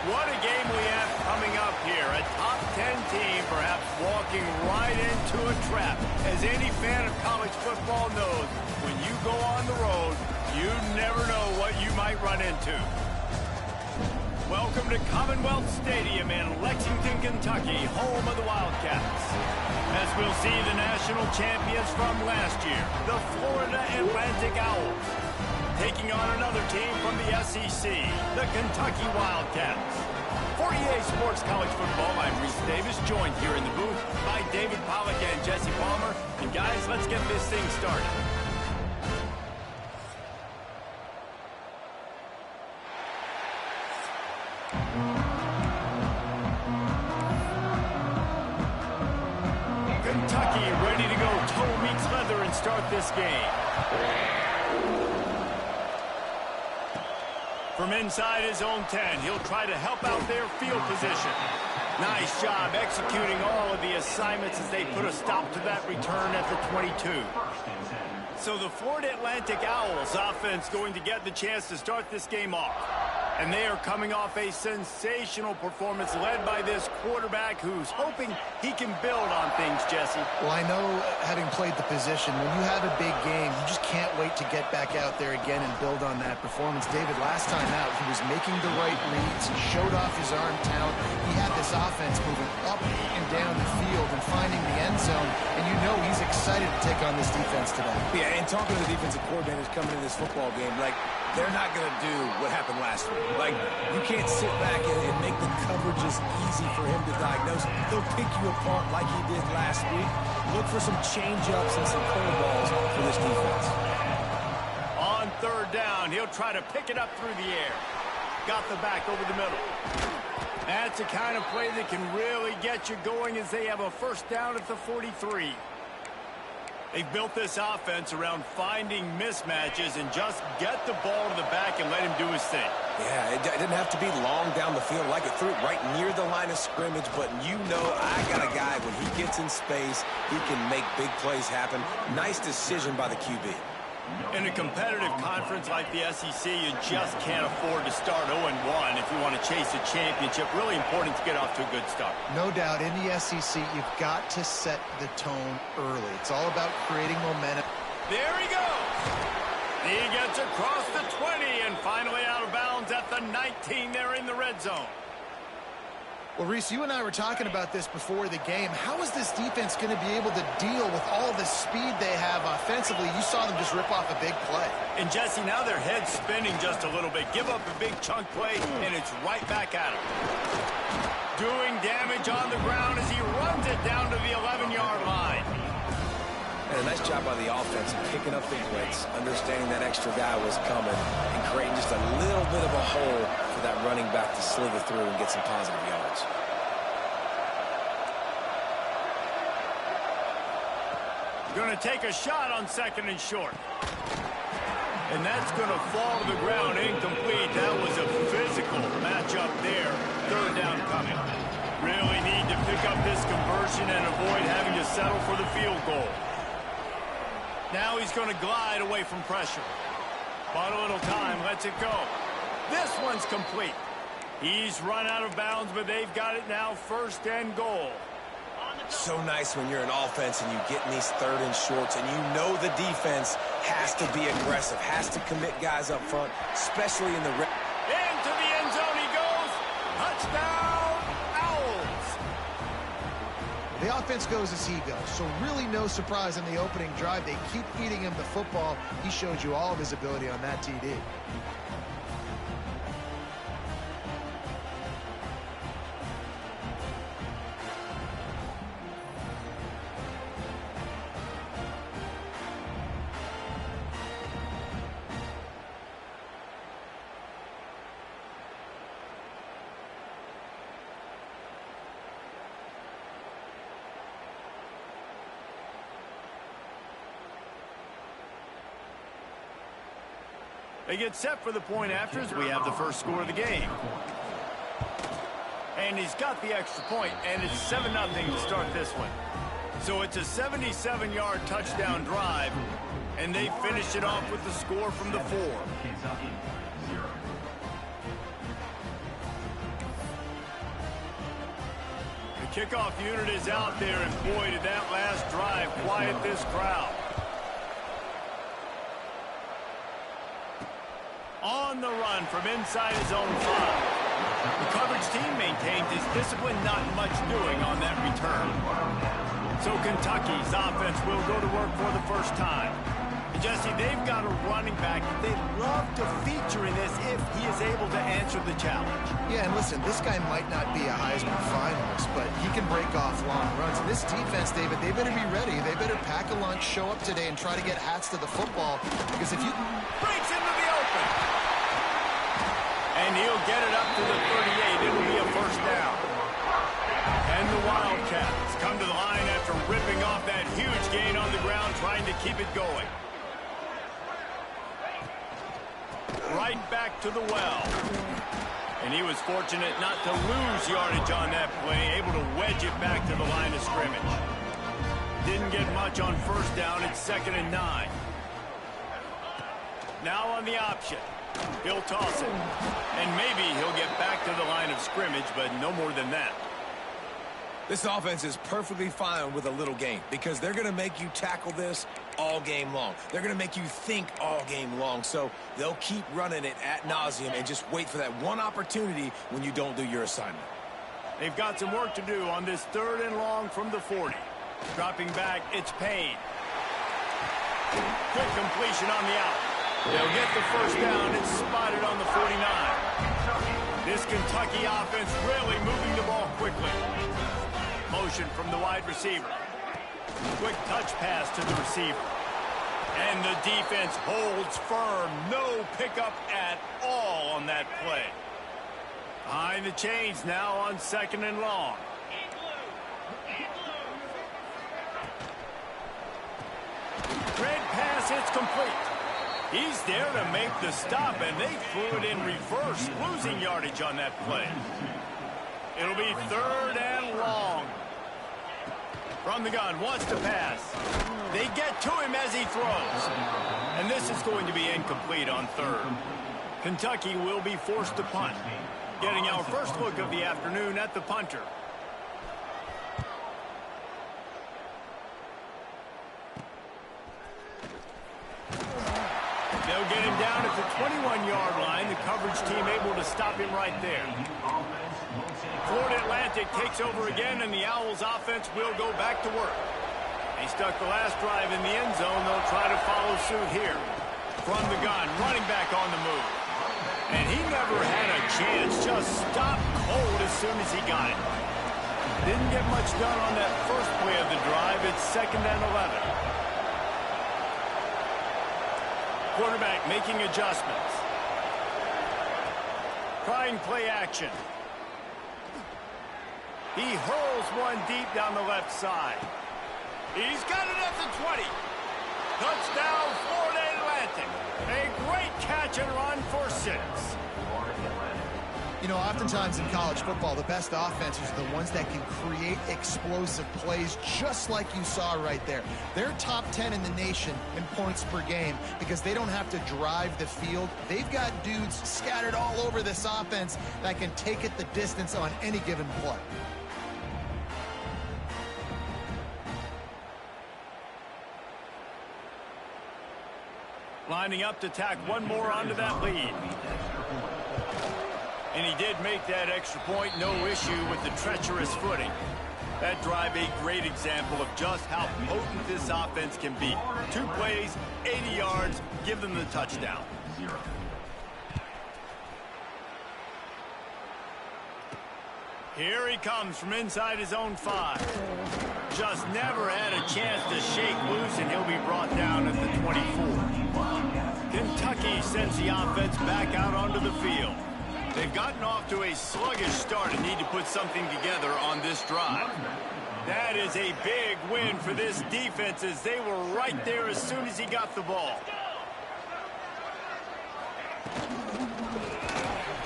What a game we have coming up here. A top 10 team perhaps walking right into a trap. As any fan of college football knows, when you go on the road, you never know what you might run into. Welcome to Commonwealth Stadium in Lexington, Kentucky, home of the Wildcats. As we'll see the national champions from last year, the Florida Atlantic Owls, taking on another team from the SEC, the Kentucky Wildcats. For EA Sports College Football, I'm Reese Davis, joined here in the booth by David Pollack and Jesse Palmer. And guys, let's get this thing started. Kentucky ready to go toe meets leather and start this game. From inside his own 10, he'll try to help out their field position. Nice job executing all of the assignments as they put a stop to that return at the 22. So the Florida Atlantic Owls offense going to get the chance to start this game off. And they are coming off a sensational performance led by this quarterback who's hoping he can build on things, Jesse. Well, I know, having played the position, when you have a big game, you just can't wait to get back out there again and build on that performance. David, last time out, he was making the right reads. He showed off his arm talent. He had this offense moving up and down the field and finding the end zone. And you know he's excited to take on this defense today. Yeah, and talking to the defensive coordinators coming in this football game, like, they're not going to do what happened last week. Like, you can't sit back and make the coverages easy for him to diagnose. He'll pick you apart like he did last week. Look for some change-ups and some curveballs for this defense. On third down, he'll try to pick it up through the air. Got the back over the middle. That's the kind of play that can really get you going as they have a first down at the 43. They've built this offense around finding mismatches and just get the ball to the back and let him do his thing. Yeah, it didn't have to be long down the field. Like, it threw it right near the line of scrimmage, but you know I got a guy, when he gets in space, he can make big plays happen. Nice decision by the QB. In a competitive conference like the SEC, you just can't afford to start 0-1 if you want to chase a championship. Really important to get off to a good start. No doubt, in the SEC, you've got to set the tone early. It's all about creating momentum. There he goes. He gets across the 20 and finally out of bounds at the 19 there in the red zone. Well, Reese, you and I were talking about this before the game. How is this defense going to be able to deal with all the speed they have offensively? You saw them just rip off a big play. And, Jesse, now their head's spinning just a little bit. Give up a big chunk play, and it's right back at him. Doing damage on the ground as he runs it down to the 11-yard line. And a nice job by the offense picking up the blitz, understanding that extra guy was coming, and creating just a little bit of a hole for that running back to slither through and get some positive yards. Going to take a shot on 2nd and short. And that's going to fall to the ground incomplete. That was a physical matchup there. 3rd down coming. Really need to pick up this conversion and avoid having to settle for the field goal. Now he's going to glide away from pressure. But a little time, lets it go. This one's complete. He's run out of bounds, but they've got it now 1st and goal. So nice when you're an offense and you get in these 3rd and shorts and you know the defense has to be aggressive, has to commit guys up front, especially in the red. Into the end zone he goes. Touchdown, Owls. The offense goes as he goes, so really no surprise in the opening drive. They keep feeding him the football. He showed you all of his ability on that TD. They get set for the point after as we have the first score of the game. And he's got the extra point, and it's 7-0 to start this one. So it's a 77-yard touchdown drive, and they finish it off with the score from the 4. The kickoff unit is out there, and boy, did that last drive quiet this crowd. On the run from inside his own 5. The coverage team maintains his discipline, not much doing on that return. So Kentucky's offense will go to work for the first time. And Jesse, they've got a running back that they'd love to feature in this if he is able to answer the challenge. Yeah, and listen, this guy might not be a Heisman finalist, but he can break off long runs. And this defense, David, they better be ready. They better pack a lunch, show up today, and try to get hats to the football. Because if you... Breaks into the open. And he'll get it up to the 38. It'll be a 1st down. And the Wildcats come to the line after ripping off that huge gain on the ground, trying to keep it going. Right back to the well. And he was fortunate not to lose yardage on that play, able to wedge it back to the line of scrimmage. Didn't get much on 1st down. It's 2nd and 9. Now on the option. He'll toss it. And maybe he'll get back to the line of scrimmage, but no more than that. This offense is perfectly fine with a little game because they're going to make you tackle this all game long. They're going to make you think all game long. So they'll keep running it ad nauseum and just wait for that one opportunity when you don't do your assignment. They've got some work to do on this 3rd and long from the 40. Dropping back, it's Payne. Quick completion on the out. They'll get the 1st down. It's spotted on the 49. This Kentucky offense really moving the ball quickly. Motion from the wide receiver. Quick touch pass to the receiver. And the defense holds firm. No pickup at all on that play. Behind the chains now on 2nd and long. Red pass hits complete. He's there to make the stop, and they threw it in reverse, losing yardage on that play. It'll be 3rd and long. From the gun, wants to pass. They get to him as he throws. And this is going to be incomplete on third. Kentucky will be forced to punt. Getting our first look of the afternoon at the punter. They'll get him down at the 21-yard line. The coverage team able to stop him right there. Florida Atlantic takes over again, and the Owls offense will go back to work. They stuck the last drive in the end zone. They'll try to follow suit here. From the gun, running back on the move. And he never had a chance. Just stopped cold as soon as he got it. Didn't get much done on that first play of the drive. It's 2nd and 11. Quarterback making adjustments. Trying play action. He hurls one deep down the left side. He's got it at the 20. Touchdown, Florida Atlantic. A great catch and run for 6. You know, oftentimes in college football, the best offenses are the ones that can create explosive plays, just like you saw right there. They're top 10 in the nation in points per game because they don't have to drive the field. They've got dudes scattered all over this offense that can take it the distance on any given play. Lining up to tack one more onto that lead. And he did make that extra point, no issue with the treacherous footing. That drive a great example of just how potent this offense can be. 2 plays, 80 yards, give them the touchdown. Here he comes from inside his own 5. Just never had a chance to shake loose, and he'll be brought down at the 24. Kentucky sends the offense back out onto the field. They've gotten off to a sluggish start and need to put something together on this drive. That is a big win for this defense as they were right there as soon as he got the ball.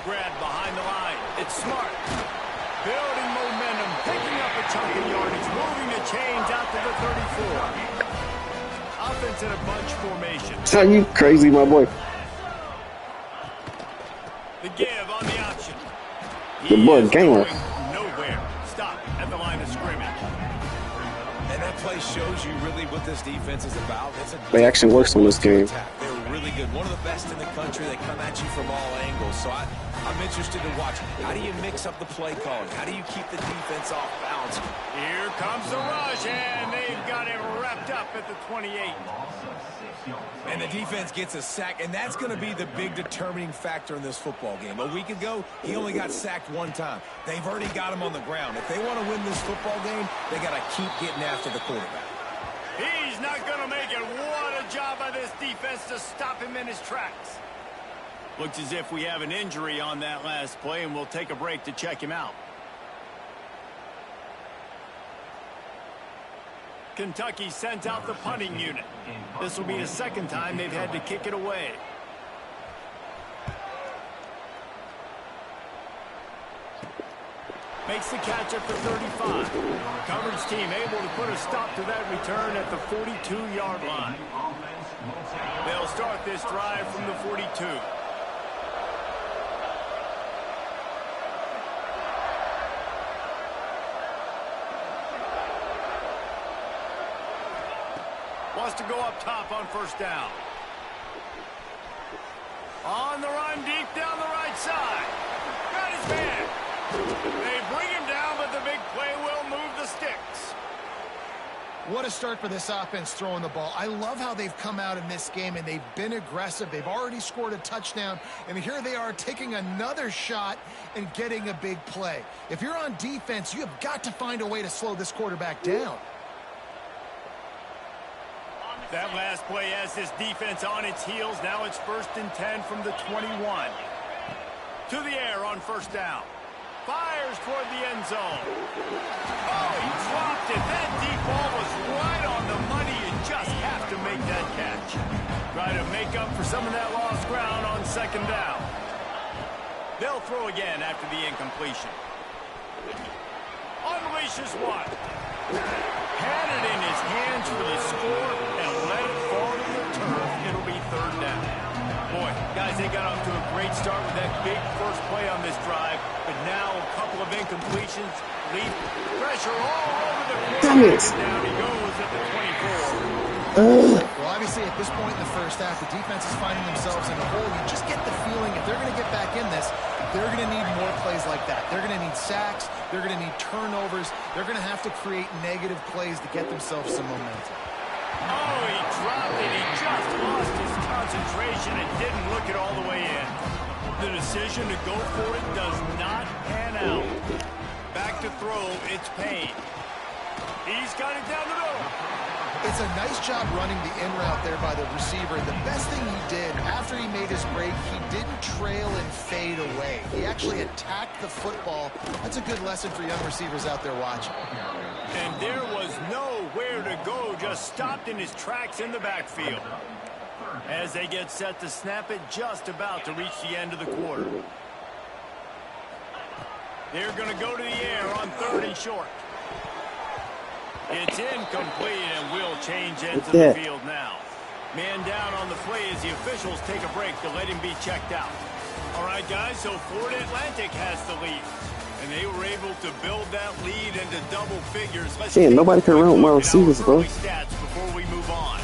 Grab behind the line. It's smart. Building momentum, picking up a chunk of yardage, moving the chains out to the 34. Offense in a bunch formation. Are you crazy, my boy? The give on the option. The boy gamer. Nowhere. Stop at the line of scrimmage. And that play shows you really what this defense is about. They actually works on this game. They're really good. One of the best in the country. They come at you from all angles. So I'm interested to watch. How do you mix up the play calling? How do you keep the defense off balance? Here comes the rush, and they've got it wrapped up at the 28. And the defense gets a sack, and that's going to be the big determining factor in this football game. A week ago, he only got sacked 1 time. They've already got him on the ground. If they want to win this football game, they got to keep getting after the quarterback. He's not going to make it. What a job by this defense to stop him in his tracks. Looks as if we have an injury on that last play, and we'll take a break to check him out. Kentucky sends out the punting unit. This will be the 2nd time they've had to kick it away. Makes the catch at the 35. Coverage team able to put a stop to that return at the 42-yard line. They'll start this drive from the 42. Wants to go up top on 1st down. On the run deep down the right side. Got his man. They bring him down, but the big play will move the sticks. What a start for this offense throwing the ball. I love how they've come out in this game, and they've been aggressive. They've already scored a touchdown, and here they are taking another shot and getting a big play. If you're on defense, you have got to find a way to slow this quarterback down. That last play has this defense on its heels. Now it's 1st and 10 from the 21. To the air on 1st down. Fires toward the end zone. Oh, he dropped it. That deep ball was right on the money. You just have to make that catch. Try to make up for some of that lost ground on 2nd down. They'll throw again after the incompletion. Unleashes one. Had it in his hands for the score and let it fall to the turf. It'll be third down. Boy, guys, they got off to a great start with that big first play on this drive, but now a couple of incompletions leave pressure all over the quarterback. Down he goes at the 24. Well, obviously, at this point in the first half, the defense is finding themselves in a hole. You just get the feeling if they're going to get back in this, they're going to need more plays like that. They're going to need sacks. They're going to need turnovers. They're going to have to create negative plays to get themselves some momentum. Oh, he dropped it. He just lost his concentration and didn't look it all the way in. The decision to go for it does not pan out. Back to throw, it's Payne. He's got it down the middle. It's a nice job running the in route there by the receiver. The best thing he did after he made his break, he didn't trail and fade away. He actually attacked the football. That's a good lesson for young receivers out there watching. And there was nowhere to go, just stopped in his tracks in the backfield. As they get set to snap it, just about to reach the end of the quarter. They're going to go to the air on 3rd and short. It's incomplete, and we'll change ends of the field now. Man down on the play as the officials take a break to let him be checked out. All right, guys, so Florida Atlantic has the lead. And they were able to build that lead into double figures. Yeah, nobody can run with my receivers, bro. Stats before we move on.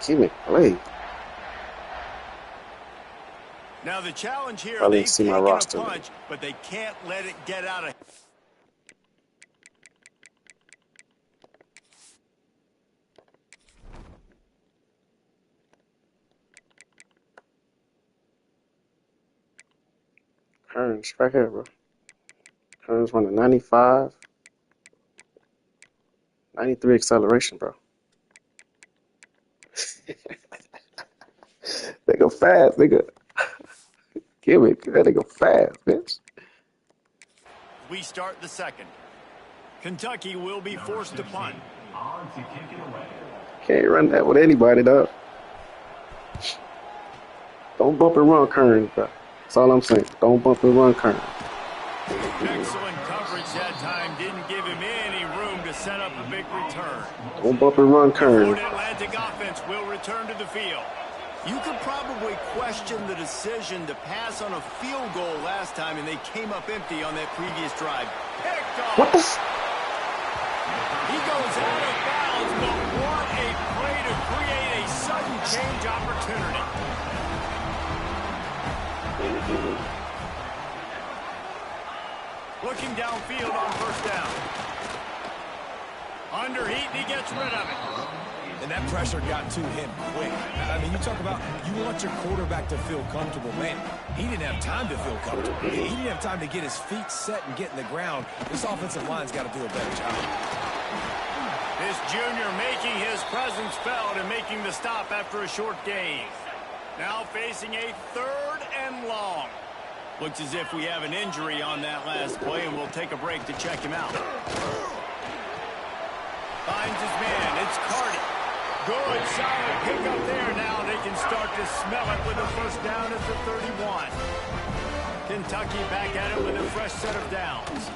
Give me play. Now the challenge here, I they've didn't see my taken roster. a punch, but they can't let it get out of. Kearns right here, bro. Kearns running 95. 93 acceleration, bro. They go fast, nigga. Give me, they go fast, bitch. We start the second. Kentucky will be forced to punt. Can't run that with anybody, dog. Don't bump and run, Kearns, bro. That's all I'm saying. Don't bump and run, Kearns. Excellent coverage that time. Didn't give him any room to set up a big return. Don't bump and run, Kearns. Florida Atlantic offense will return to the field. You could probably question the decision to pass on a field goal last time, and they came up empty on that previous drive. Picked off. What the? He goes out of bounds, but what a play to create a sudden change opportunity. Looking downfield on first down. Under heat, and he gets rid of it. And that pressure got to him quick. I mean, you talk about you want your quarterback to feel comfortable. Man, he didn't have time to feel comfortable. He didn't have time to get his feet set and get in the ground. This offensive line's got to do a better job. This junior making his presence felt and making the stop after a short gain. Now facing a 3rd and long. Looks as if we have an injury on that last play, and we'll take a break to check him out. Finds his man. It's Cardi. Good, solid pickup there. Now they can start to smell it with a first down at the 31. Kentucky back at it with a fresh set of downs.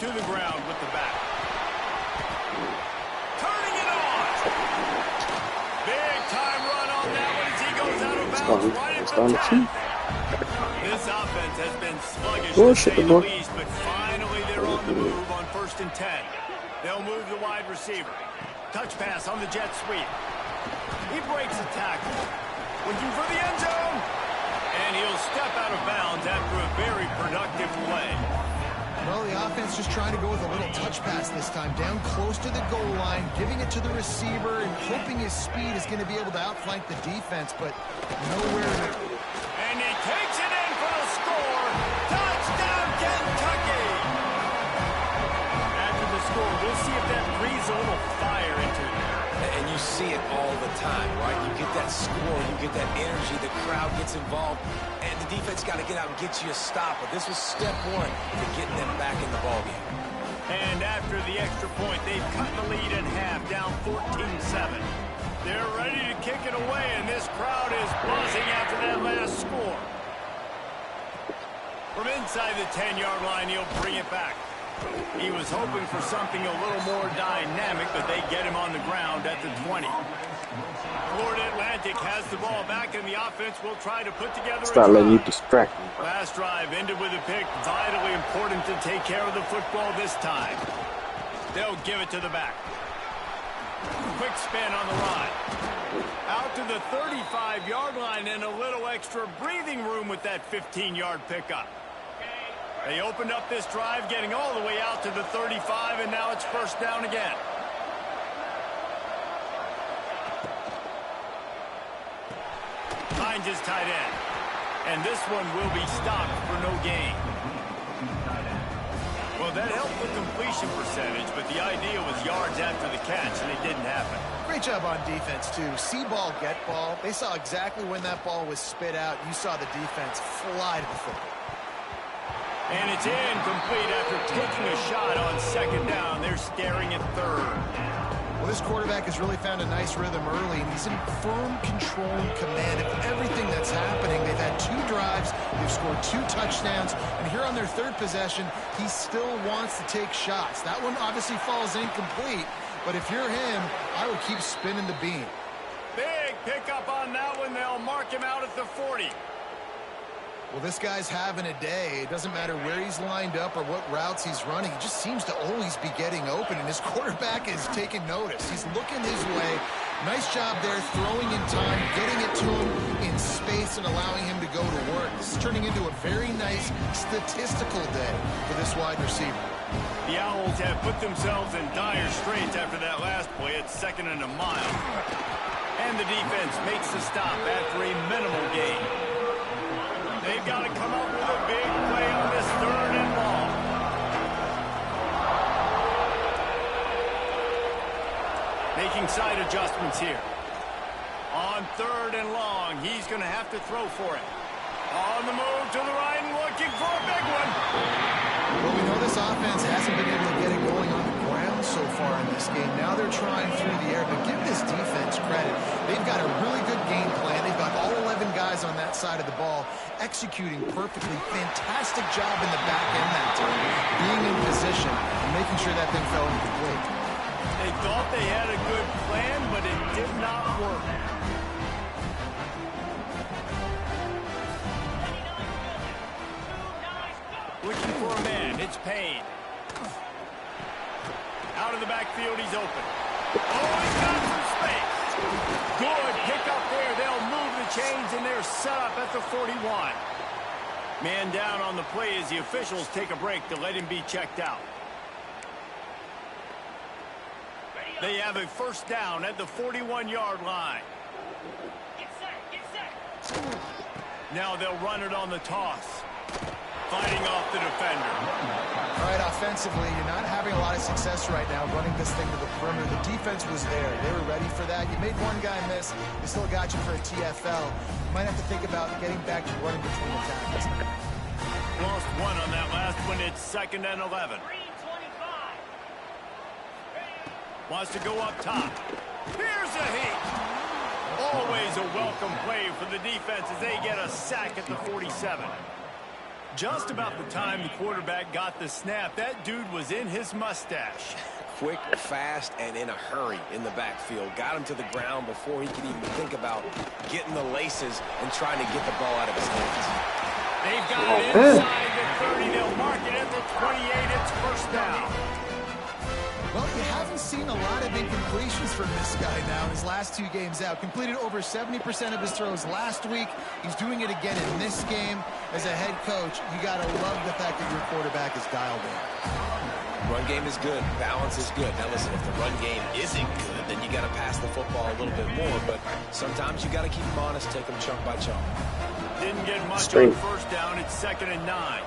To the ground with the back. Turning it on. Big time run on that one as he goes out of bounds right at the 10. This offense has been sluggish to say the least, but finally they're on the move on 1st and 10. They'll move the wide receiver. Touch pass on the jet sweep. He breaks the tackle. Looking for the end zone. And he'll step out of bounds after a very productive play. Well, the offense just trying to go with a little touch pass this time. Down close to the goal line, giving it to the receiver and hoping his speed is going to be able to outflank the defense, but nowhere to... And he takes it in for the score. Touchdown, Kentucky! After the score, we'll see if that breathes a little fire into it. And you see it all the time, right? You get that score, you get that energy, the crowd gets involved, and the defense got to get out and get you a stop. But this was step one to getting them back in the ballgame. And after the extra point, they've cut the lead in half, down 14-7. They're ready to kick it away, and this crowd is buzzing after that last score. From inside the 10-yard line, he'll bring it back. He was hoping for something a little more dynamic, but they get him on the ground at the 20. Florida Atlantic has the ball back, and the offense will try to put together Start a letting you drive. distract me. Last drive ended with a pick. Vitally important to take care of the football this time. They'll give it to the back. Quick spin on the run. Out to the 35-yard line and a little extra breathing room with that 15-yard pickup. They opened up this drive, getting all the way out to the 35, and now it's first down again. Finds his tight end. And this one will be stopped for no gain. Well, that helped the completion percentage, but the idea was yards after the catch, and it didn't happen. Great job on defense, too. See ball, get ball. They saw exactly when that ball was spit out. You saw the defense fly to the football. And it's incomplete after taking a shot on second down. They're staring at third. Well, this quarterback has really found a nice rhythm early, and he's in firm control and command of everything that's happening. They've had 2 drives, they've scored 2 touchdowns, and here on their 3rd possession, he still wants to take shots. That one obviously falls incomplete, but if you're him, I would keep spinning the beam. Big pickup on that one. They'll mark him out at the 40. Well, this guy's having a day. It doesn't matter where he's lined up or what routes he's running. He just seems to always be getting open, and his quarterback is taking notice. He's looking his way. Nice job there, throwing in time, getting it to him in space, and allowing him to go to work. This is turning into a very nice statistical day for this wide receiver. The Owls have put themselves in dire straits after that last play at 2nd and a mile. And the defense makes the stop after a minimal gain. They've got to come up with a big play on this 3rd and long. Making side adjustments here. On 3rd and long, he's going to have to throw for it. On the move to the right and looking for a big one. Well, we know this offense hasn't been able to get it going on the ground so far in this game. Now they're trying through the air, but give this defense credit. They've got a really good game plan. They've got all 11 guys on that side of the ball executing perfectly. Fantastic job in the back end that time, being in position and making sure that thing fell incomplete. They thought they had a good plan, but it did not work. Looking for a man. It's Payne. Out of the backfield, he's open. Oh, he's got some space. Good pick up there. They'll move the chains, and they're set up at the 41. Man down on the play as the officials take a break to let him be checked out. They have a first down at the 41-yard line. Get set. Now they'll run it on the toss. Fighting off the defender. All right, offensively, you're not having a lot of success right now running this thing to the perimeter. The defense was there. They were ready for that. You made one guy miss. They still got you for a TFL. You might have to think about getting back to running between the tackles. Lost one on that last one. It's 2nd and 11. 325. Wants to go up top. Here's a heat. Always a welcome play for the defense as they get a sack at the 47. Just about the time the quarterback got the snap, that dude was in his mustache. Quick, fast, and in a hurry in the backfield. Got him to the ground before he could even think about getting the laces and trying to get the ball out of his hands. They've got it inside the 30. They'll mark it at the 28. It's first down. Well, you haven't seen a lot of incompletions from this guy now in his last 2 games out. Completed over 70% of his throws last week. He's doing it again in this game. As a head coach, you got to love the fact that your quarterback is dialed in. Run game is good. Balance is good. Now, listen, if the run game isn't good, then you got to pass the football a little bit more. But sometimes you got to keep them honest, take them chunk by chunk. Didn't get much on first down. It's 2nd and 9.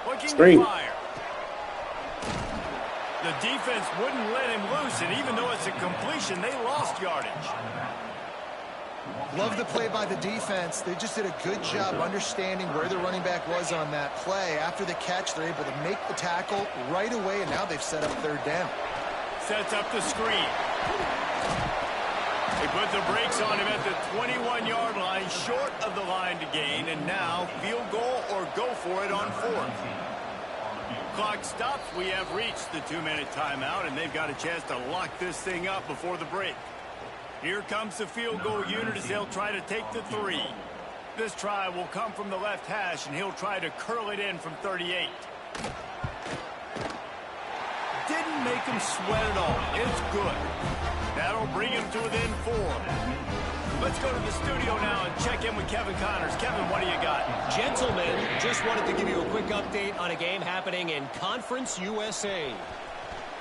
Looking to fire. The defense wouldn't let him loose, and even though it's a completion, they lost yardage. Love the play by the defense. They just did a good job understanding where the running back was on that play. After the catch, they're able to make the tackle right away, and now they've set up 3rd down. Sets up the screen. They put the brakes on him at the 21-yard line, short of the line to gain, and now field goal or go for it on fourth. Clock stops. We have reached the 2-minute timeout, and they've got a chance to lock this thing up before the break. Here comes the field goal unit as they'll try to take the 3. This try will come from the left hash, and he'll try to curl it in from 38. Didn't make him sweat at all. It's good. That'll bring him to within 4. Let's go to the studio now and check in with Kevin Connors. Kevin, what do you got? Gentlemen, just wanted to give you a quick update on a game happening in Conference USA.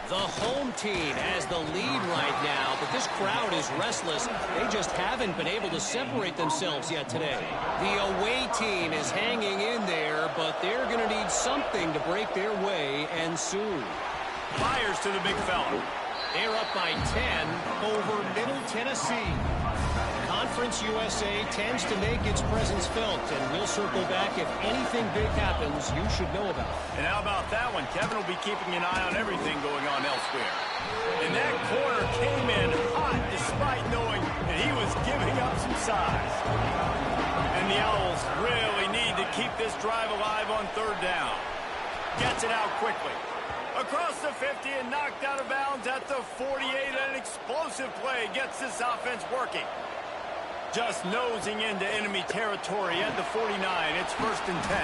The home team has the lead right now, but this crowd is restless. They just haven't been able to separate themselves yet today. The away team is hanging in there, but they're going to need something to break their way, and soon. Fires to the big fella. They're up by 10 over Middle Tennessee. Conference USA tends to make its presence felt, and we'll circle back if anything big happens you should know about. And how about that one? Kevin will be keeping an eye on everything going on elsewhere. And that corner came in hot despite knowing that he was giving up some size. And the Owls really need to keep this drive alive on third down. Gets it out quickly. Across the 50 and knocked out of bounds at the 48. An explosive play gets this offense working. Just nosing into enemy territory at the 49. It's 1st and 10.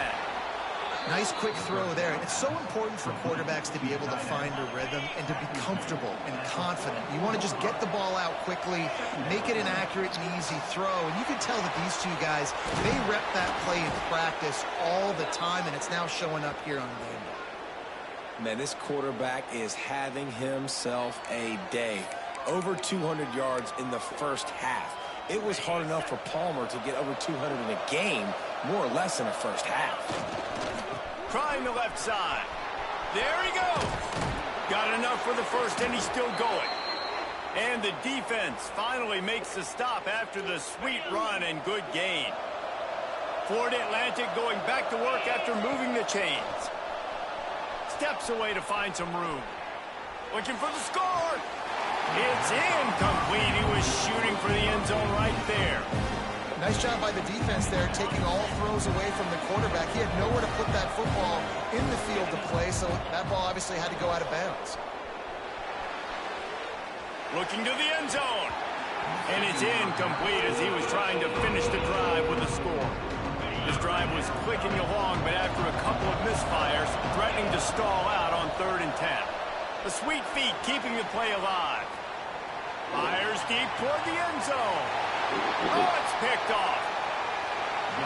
Nice quick throw there. It's so important for quarterbacks to be able to find a rhythm and to be comfortable and confident. You want to just get the ball out quickly, make it an accurate and easy throw. And you can tell that these two guys, they rep that play in practice all the time, and it's now showing up here on game day. Man, this quarterback is having himself a day. Over 200 yards in the first half. It was hard enough for Palmer to get over 200 in a game, more or less in the first half. Trying the left side. There he goes. Got enough for the first, and he's still going. And the defense finally makes the stop after the sweet run and good gain. Florida Atlantic going back to work after moving the chains. Steps away to find some room. Looking for the score. It's incomplete. He was shooting for the end zone right there. Nice job by the defense there, taking all throws away from the quarterback. He had nowhere to put that football in the field to play, so that ball obviously had to go out of bounds. Looking to the end zone. And it's incomplete as he was trying to finish the drive with a score. This drive was clicking along, but after a couple of misfires, threatening to stall out on 3rd and 10. The sweet feet keeping the play alive. Fires deep toward the end zone. Oh, it's picked off.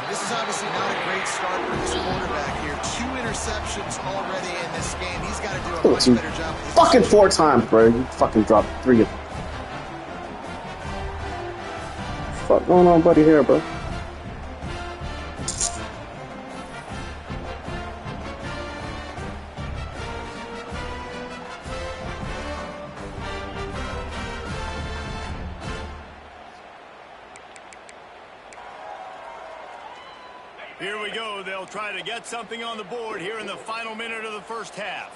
This is obviously not a great start for this quarterback here. 2 interceptions already in this game. He's got to do a much better job. Fucking 4 times, bro. You fucking dropped 3 of them. What the fuck going on, buddy, here, bro? Here we go. They'll try to get something on the board here in the final minute of the first half.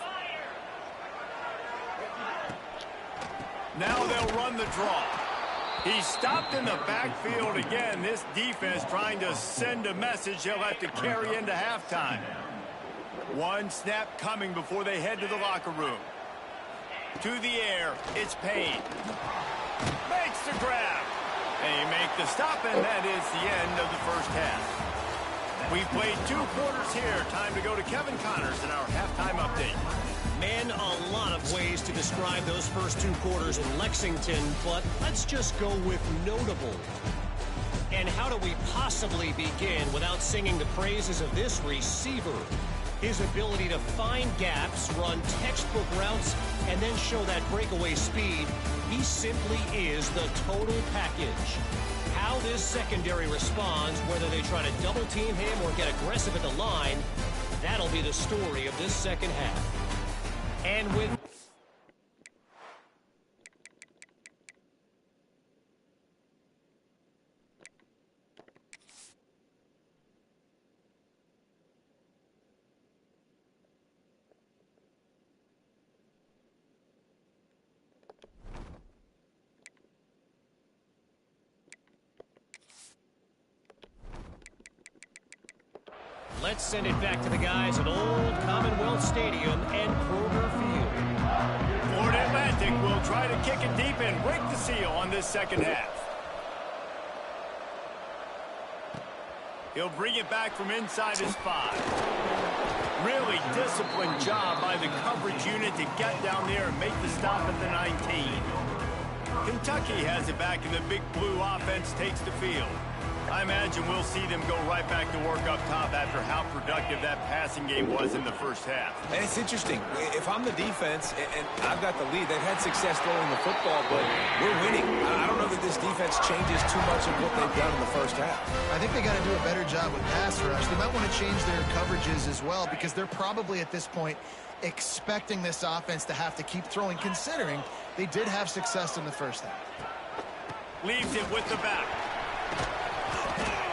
Now they'll run the draw. He stopped in the backfield again. This defense trying to send a message they'll have to carry into halftime. One snap coming before they head to the locker room. To the air. It's Payne. Makes the grab. They make the stop, and that is the end of the first half. We've played 2 quarters here. Time to go to Kevin Connors in our halftime update. Man, a lot of ways to describe those first 2 quarters in Lexington, but let's just go with notable. And how do we possibly begin without singing the praises of this receiver? His ability to find gaps, run textbook routes, and then show that breakaway speed. He simply is the total package. How this secondary responds, whether they try to double team him or get aggressive at the line, that'll be the story of this second half. And with Let's send it back to the guys at Old Commonwealth Stadium and Kroger Field. Florida Atlantic will try to kick it deep and break the seal on this second half. He'll bring it back from inside his 5. Really disciplined job by the coverage unit to get down there and make the stop at the 19. Kentucky has it back, and the Big Blue offense takes the field. I imagine we'll see them go right back to work up top after how productive that passing game was in the first half. And it's interesting. If I'm the defense and I've got the lead, they've had success throwing the football, but we're winning. I don't know that this defense changes too much of what they've done in the first half. I think they got to do a better job with pass rush. They might want to change their coverages as well, because they're probably at this point expecting this offense to have to keep throwing, considering they did have success in the first half. Leaves it with the back.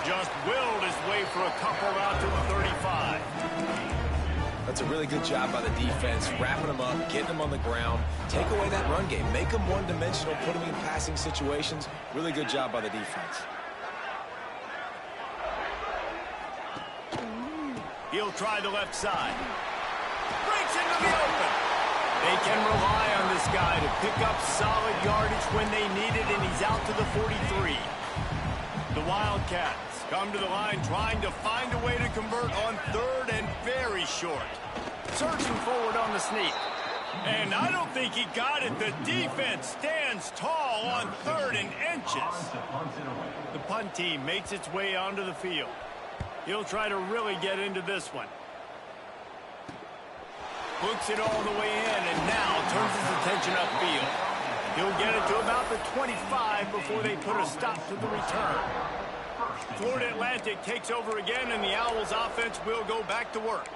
Just willed his way for a couple out to the 35. That's a really good job by the defense, wrapping them up, getting them on the ground, take away that run game, make them one-dimensional, put them in passing situations. Really good job by the defense. He'll try the left side. Breaks into the open. They can rely on this guy to pick up solid yardage when they need it, and he's out to the 43. The Wildcats come to the line trying to find a way to convert on third and very short. Searching forward on the sneak. And I don't think he got it. The defense stands tall on third and inches. The punt team makes its way onto the field. He'll try to really get into this one. Hooks it all the way in and now turns his attention upfield. He'll get it to about the 25 before they put a stop to the return. Florida Atlantic takes over again, and the Owls offense will go back to work.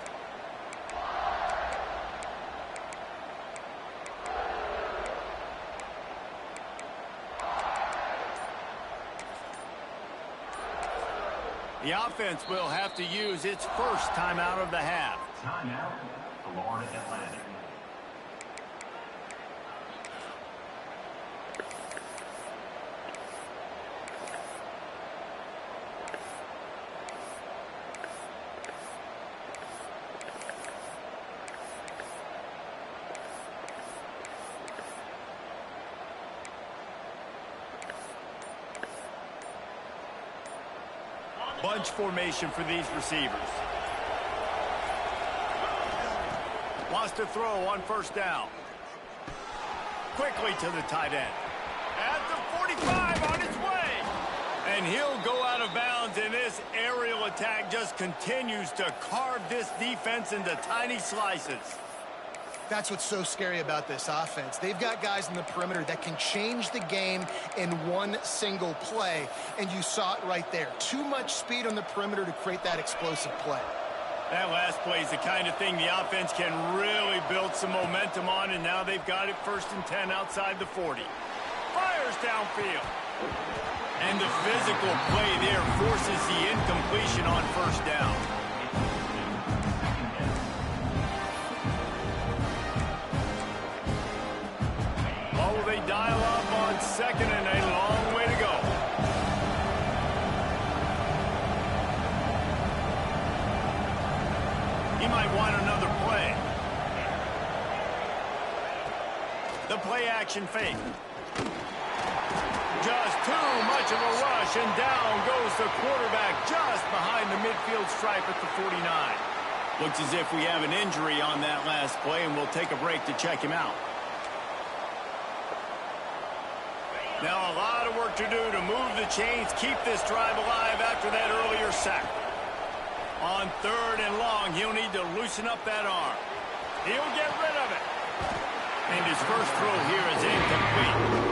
The offense will have to use its first timeout of the half. Timeout, Florida Atlantic. Bunch formation for these receivers. Wants to throw on first down. Quickly to the tight end. At the 45 on his way. And he'll go out of bounds, and this aerial attack just continues to carve this defense into tiny slices. That's what's so scary about this offense. They've got guys in the perimeter that can change the game in one single play, and you saw it right there. Too much speed on the perimeter to create that explosive play. That last play is the kind of thing the offense can really build some momentum on, and now they've got it 1st and 10 outside the 40. Fires downfield. And the physical play there forces the incompletion on first down. Oh, they dial up on second and a long way to go. He might want another play. The play action fake. Just too much of a rush, and down goes the quarterback just behind the midfield stripe at the 49. Looks as if we have an injury on that last play, and we'll take a break to check him out. Now a lot of work to do to move the chains, keep this drive alive after that earlier sack. On 3rd and long, he'll need to loosen up that arm. He'll get rid of it. And his first throw here is incomplete.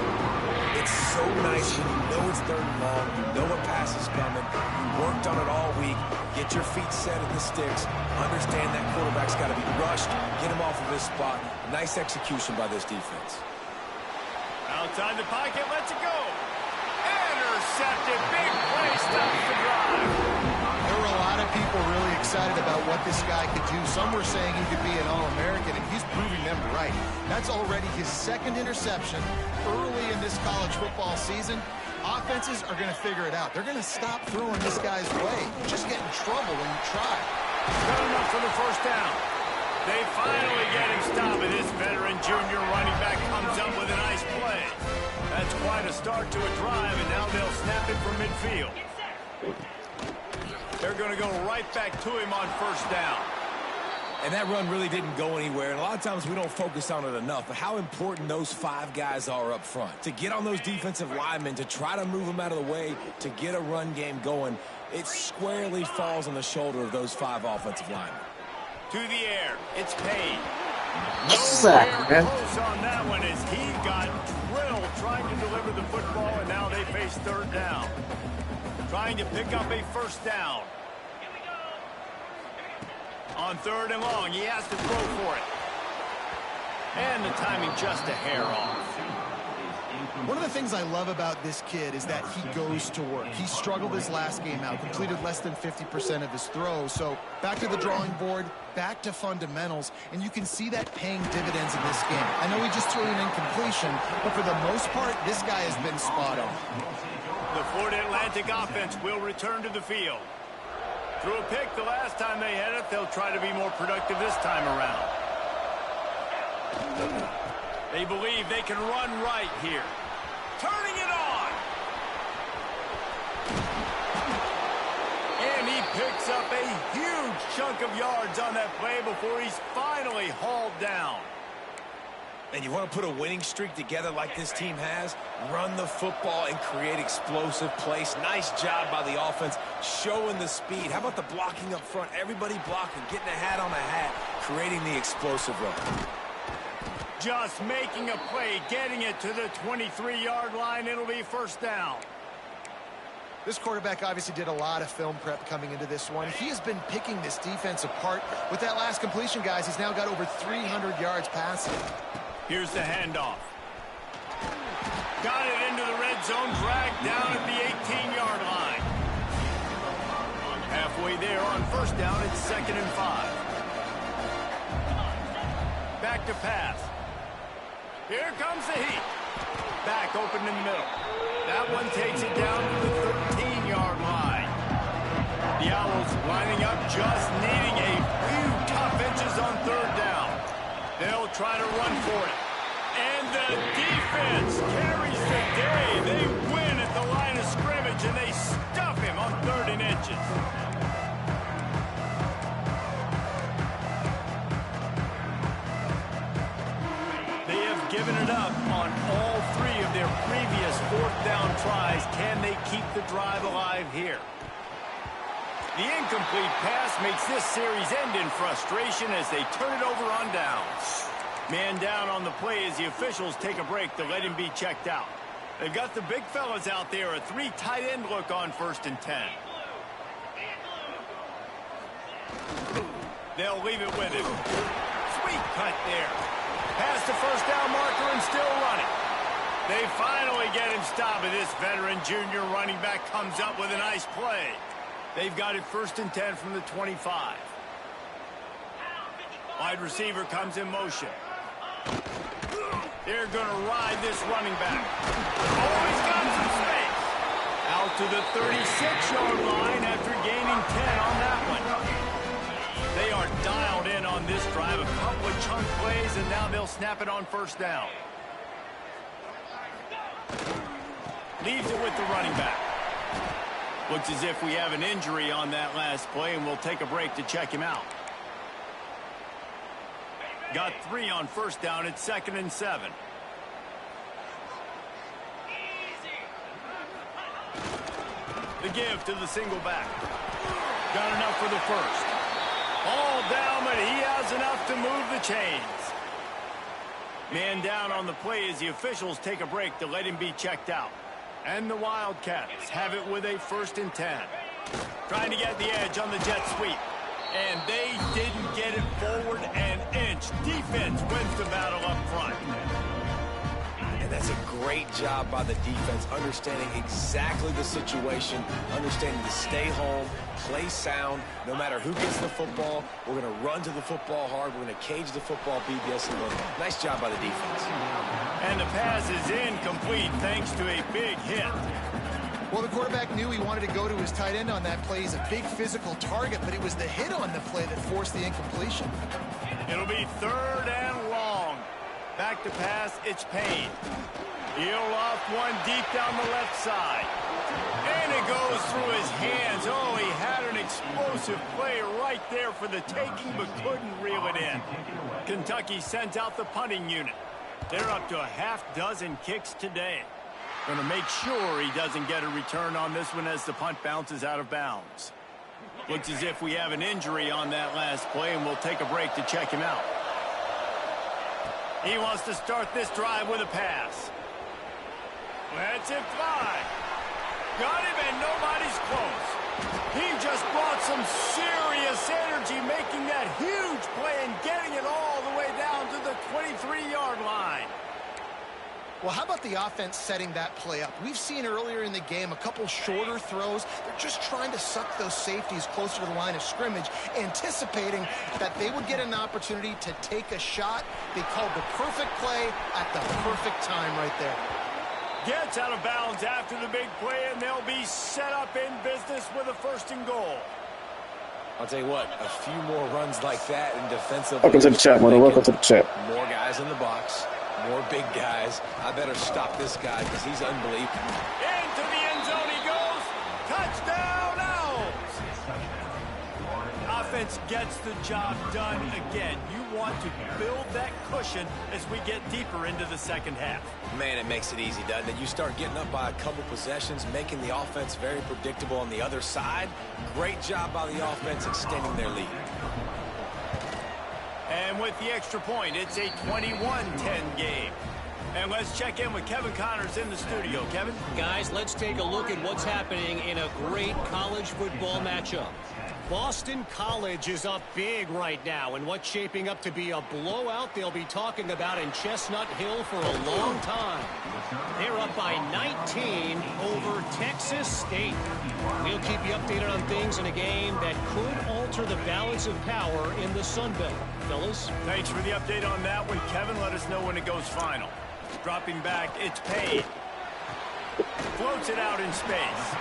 It's so nice when you know it's 3rd and long, you know a pass is coming, you worked on it all week, get your feet set at the sticks, understand that quarterback's got to be rushed, get him off of his spot. Nice execution by this defense. Outside the pocket, lets it go. Intercepted, big play, stops the drive. There were a lot of people really excited about what this guy could do. Some were saying he could be an All-American, and he's proving them right. That's already his 2nd interception early in this college football season. Offenses are going to figure it out. They're going to stop throwing this guy's way. You just get in trouble when you try. Good enough for the first down. They finally get him stopped, and this veteran junior running back comes up with a nice play. That's quite a start to a drive, and now they'll snap it from midfield. They're going to go right back to him on first down. And that run really didn't go anywhere. And a lot of times we don't focus on it enough. But how important those 5 guys are up front. To get on those defensive linemen, to try to move them out of the way, to get a run game going, it squarely falls on the shoulder of those 5 offensive linemen. To the air, it's Payne. Sack, man. Close on that one as he got drilled trying to deliver the football, and now they face third down. Trying to pick up a first down. On third and long, he has to throw for it. And the timing just a hair off. One of the things I love about this kid is that he goes to work. He struggled his last game out, completed less than 50% of his throws. So back to the drawing board, back to fundamentals, and you can see that paying dividends in this game. I know he just threw an incompletion, but for the most part, this guy has been spot on. The Florida Atlantic offense will return to the field. Threw a pick the last time they had it. They'll try to be more productive this time around. They believe they can run right here. Turning it on. And he picks up a huge chunk of yards on that play before he's finally hauled down. And you want to put a winning streak together like this team has, run the football and create explosive plays. Nice job by the offense, showing the speed. How about the blocking up front? Everybody blocking, getting a hat on a hat, creating the explosive run. Just making a play, getting it to the 23-yard line. It'll be first down. This quarterback obviously did a lot of film prep coming into this one. He has been picking this defense apart. With that last completion, guys, he's now got over 300 yards passing. Here's the handoff. Got it into the red zone, dragged down at the 18-yard line. Halfway there on first down, it's 2nd and 5. Back to pass. Here comes the heat. Back open in the middle. That one takes it down to the 13-yard line. The Owls lining up, just needing a few tough inches on third down. They'll try to run for it. And the defense carries the day. They win at the line of scrimmage, and they stuff him on 3rd and inches. They have given it up on all 3 of their previous 4th down tries. Can they keep the drive alive here? The incomplete pass makes this series end in frustration as they turn it over on downs. Man down on the play as the officials take a break to let him be checked out. They've got the big fellas out there, a 3 tight end look on 1st and 10. They'll leave it with him. Sweet cut there. Past the first down marker and still running. They finally get him stopped, and this veteran junior running back comes up with a nice play. They've got it 1st and 10 from the 25. Wide receiver comes in motion. They're going to ride this running back. Oh, he's got some space. Out to the 36-yard line after gaining 10 on that one. They are dialed in on this drive. A couple of chunk plays, and now they'll snap it on first down. Leaves it with the running back. Looks as if we have an injury on that last play, and we'll take a break to check him out. Got 3 on first down. It's 2nd and 7. The give to the single back. Got enough for the first. All down, but he has enough to move the chains. Man down on the play as the officials take a break to let him be checked out. And the Wildcats have it with a 1st and 10. Trying to get the edge on the jet sweep. And they didn't get it forward an inch. Defense wins the battle up front. And that's a great job by the defense, understanding exactly the situation, understanding to stay home, play sound. No matter who gets the football, we're going to run to the football hard. We're going to cage the football, BBS. Nice job by the defense. And the pass is incomplete thanks to a big hit. Well, the quarterback knew he wanted to go to his tight end on that play. He's a big physical target, but it was the hit on the play that forced the incompletion. It'll be 3rd and long. Back to pass, it's Payne. He'll off one deep down the left side. And it goes through his hands. Oh, he had an explosive play right there for the taking, but couldn't reel it in. Kentucky sends out the punting unit. They're up to a half-dozen kicks today. Going to make sure he doesn't get a return on this one as the punt bounces out of bounds. Looks as if we have an injury on that last play, and we'll take a break to check him out. He wants to start this drive with a pass. Lets it fly. Got him, and nobody's close. He just brought some serious energy, making that huge play and getting it all the way down to the 23-yard line. Well, how about the offense setting that play up? We've seen earlier in the game a couple shorter throws. They're just trying to suck those safeties closer to the line of scrimmage, anticipating that they would get an opportunity to take a shot. They called the perfect play at the perfect time right there. Gets out of bounds after the big play, and they'll be set up in business with a 1st and goal. I'll tell you what, a few more runs like that in defensive. Welcome to the chat, man. Welcome to the chat. More guys in the box, more big guys. I better stop this guy because he's unbelievable. Into the end zone he goes. Touchdown, Owls. Offense gets the job done again. You want to build that cushion as we get deeper into the second half. Man, it makes it easy, doesn't it? You start getting up by a couple possessions, making the offense very predictable on the other side. Great job by the offense extending their lead. And with the extra point, it's a 21-10 game. And let's check in with Kevin Connors in the studio. Kevin? Guys, let's take a look at what's happening in a great college football matchup. Boston College is up big right now, and what's shaping up to be a blowout they'll be talking about in Chestnut Hill for a long time. They're up by 19 over Texas State. We'll keep you updated on things in a game that could alter the balance of power in the Sun Belt. Fellas? Thanks for the update on that one, Kevin. Let us know when it goes final. Dropping back, it's Payne. Floats it out in space.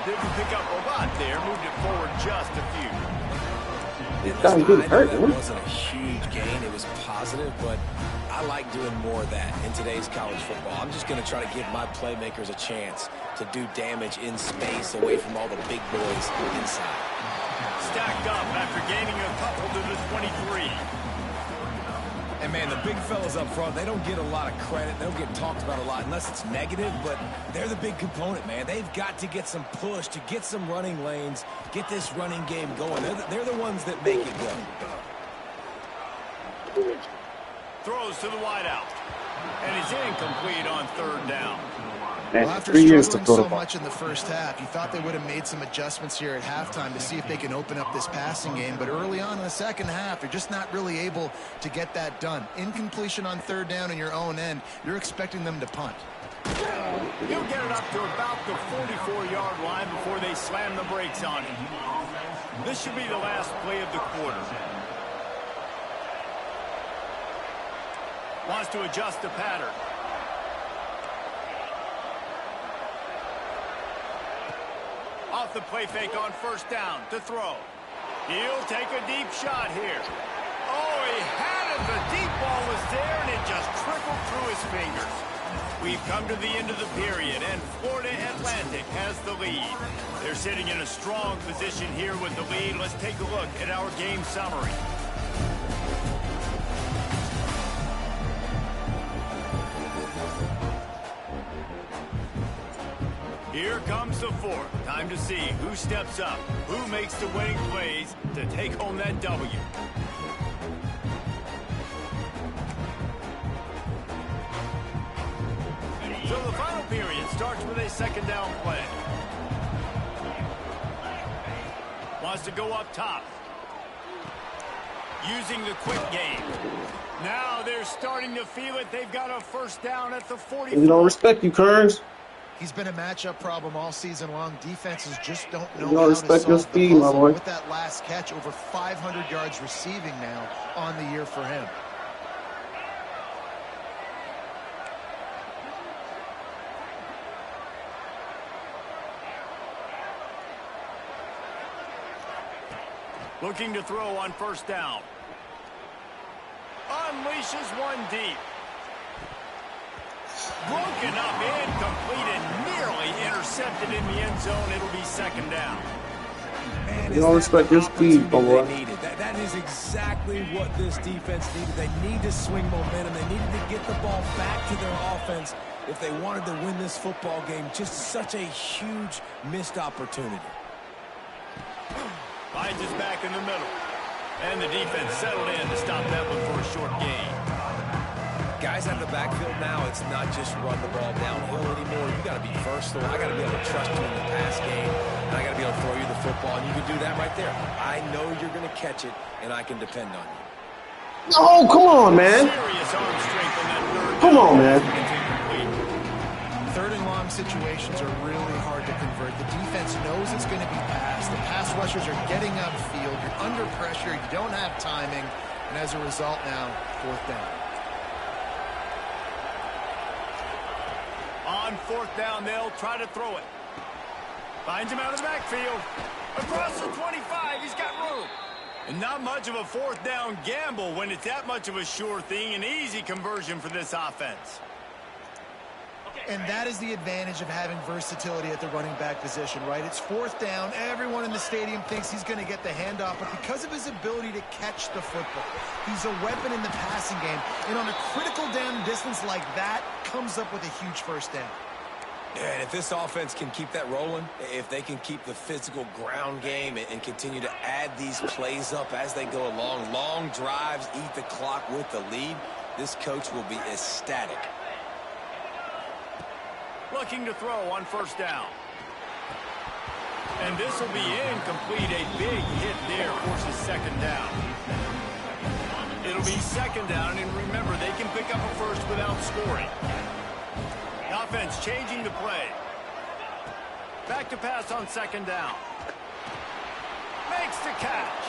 Didn't pick up a lot there. Moved it forward just a few. That wasn't a huge gain. It was positive, but I like doing more of that in today's college football. I'm just going to try to give my playmakers a chance to do damage in space away from all the big boys inside. Stacked up after gaining a couple to the 23. And, man, the big fellas up front, they don't get a lot of credit. They don't get talked about a lot unless it's negative, but they're the big component, man. They've got to get some push, to get some running lanes, get this running game going. They're the ones that make it go. Throws to the wideout. And it's incomplete on 3rd down. Well, after struggling so much in the first half, you thought they would have made some adjustments here at halftime to see if they can open up this passing game. But early on in the second half, they're just not really able to get that done. Incompletion on 3rd down in your own end, you're expecting them to punt. He'll get it up to about the 44-yard line before they slam the brakes on him. This should be the last play of the quarter. Wants to adjust the pattern. Off the play fake on 1st down to throw. He'll take a deep shot here. Oh, he had it. The deep ball was there, and it just trickled through his fingers. We've come to the end of the period, and Florida Atlantic has the lead. They're sitting in a strong position here with the lead. Let's take a look at our game summary. Here comes the 4th. Time to see who steps up, who makes the winning plays to take home that W. So the final period starts with a 2nd down play. Wants to go up top. Using the quick game. Now they're starting to feel it. They've got a 1st down at the 44. We don't respect you, Kearns. He's been a matchup problem all season long. Defenses just don't know You how don't to respect your solve speed, the my puzzle. boy. With that last catch, over 500 yards receiving now on the year for him. Looking to throw on first down. Unleashes one deep. Broken up, incomplete, and nearly intercepted in the end zone. It'll be second down. Man, You don't respect your speed, boy. That is exactly what this defense needed. They need to swing momentum. They needed to get the ball back to their offense if they wanted to win this football game. Just such a huge missed opportunity. Finds his back in the middle. And the defense settled in to stop that one for a short gain. Guys out of the backfield now, it's not just run the ball downhill anymore. You got to be versatile. I got to be able to trust you in the pass game, and I got to be able to throw you the football, and you can do that right there. I know you're going to catch it, and I can depend on you. Oh, come on, man. Serious arm strength on that third Come on, man. Third and long situations are really hard to convert. The defense knows it's going to be passed. The pass rushers are getting upfield. You're under pressure. You don't have timing. And as a result now, fourth down. On fourth down, they'll try to throw it. Finds him out of the backfield. Across the 25, he's got room. And not much of a fourth down gamble when it's that much of a sure thing. An easy conversion for this offense. And that is the advantage of having versatility at the running back position, right? It's fourth down. Everyone in the stadium thinks he's going to get the handoff, but because of his ability to catch the football, he's a weapon in the passing game. And on a critical down distance like that, comes up with a huge first down. Yeah, and if this offense can keep that rolling, if they can keep the physical ground game and continue to add these plays up as they go along, long drives, eat the clock with the lead, this coach will be ecstatic. Looking to throw on first down. And this will be incomplete. A big hit there forces second down. It'll be second down, and remember, they can pick up a first without scoring. The offense changing the play. Back to pass on second down. Makes the catch.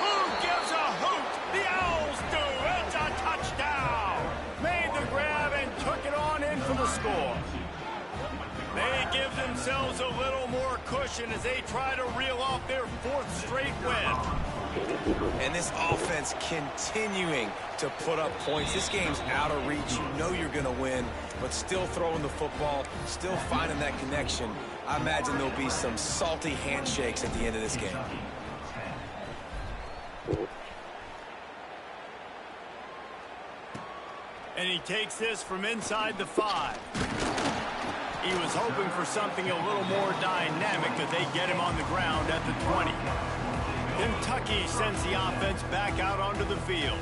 Who gives a hoot? The Owls do. It's a touchdown. Made the grab and took it on in for the score. They give themselves a little more cushion as they try to reel off their fourth straight win. And this offense continuing to put up points. This game's out of reach. You know you're going to win, but still throwing the football, still finding that connection. I imagine there'll be some salty handshakes at the end of this game. And he takes this from inside the 5. He was hoping for something a little more dynamic, but they get him on the ground at the 20. Kentucky sends the offense back out onto the field.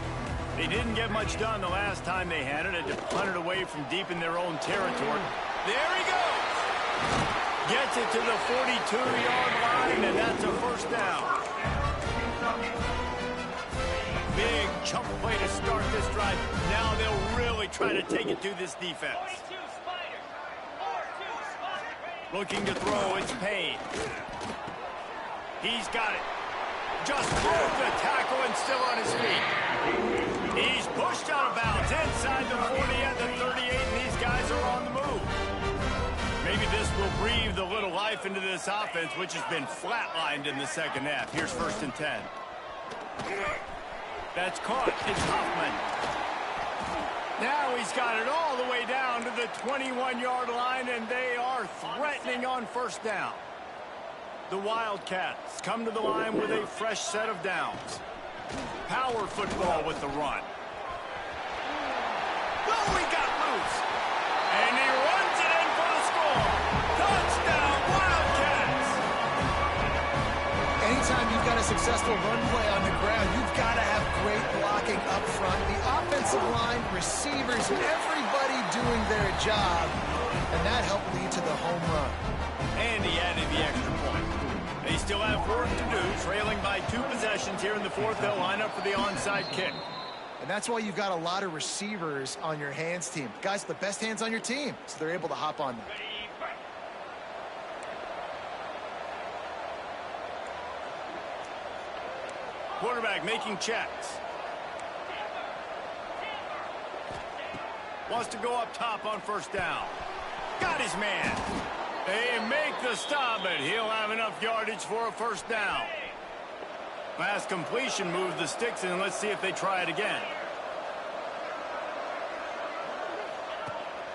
They didn't get much done the last time they had it. Had to punt it away from deep in their own territory. There he goes! Gets it to the 42-yard line, and that's a first down. Big chunk play to start this drive. Now they'll really try to take it to this defense. Looking to throw, it's Payne. He's got it. Just broke the tackle and still on his feet. He's pushed out of bounds inside the 40 and the 38, and these guys are on the move. Maybe this will breathe a little life into this offense, which has been flatlined in the second half. Here's first and 10. That's caught. It's Hoffman. Now he's got it all the way down to the 21-yard line, and they are threatening on first down. The Wildcats come to the line with a fresh set of downs. Power football with the run. Oh, he got loose. And he runs it in for the score. Touchdown, Wildcats! Anytime you've got a successful run play on the ground, you've got to have great blocking up front. The offensive line, receivers, everybody doing their job. And that helped lead to the home run. And he added the extra point. They still have work to do, trailing by 2 possessions here in the fourth. They'll line up for the onside kick. And that's why you've got a lot of receivers on your hands team. Guys, the best hands on your team, so they're able to hop on them. Quarterback making checks. Wants to go up top on first down. Got his man. They make the stop, but he'll have enough yardage for a first down. Pass completion moves the sticks, and let's see if they try it again.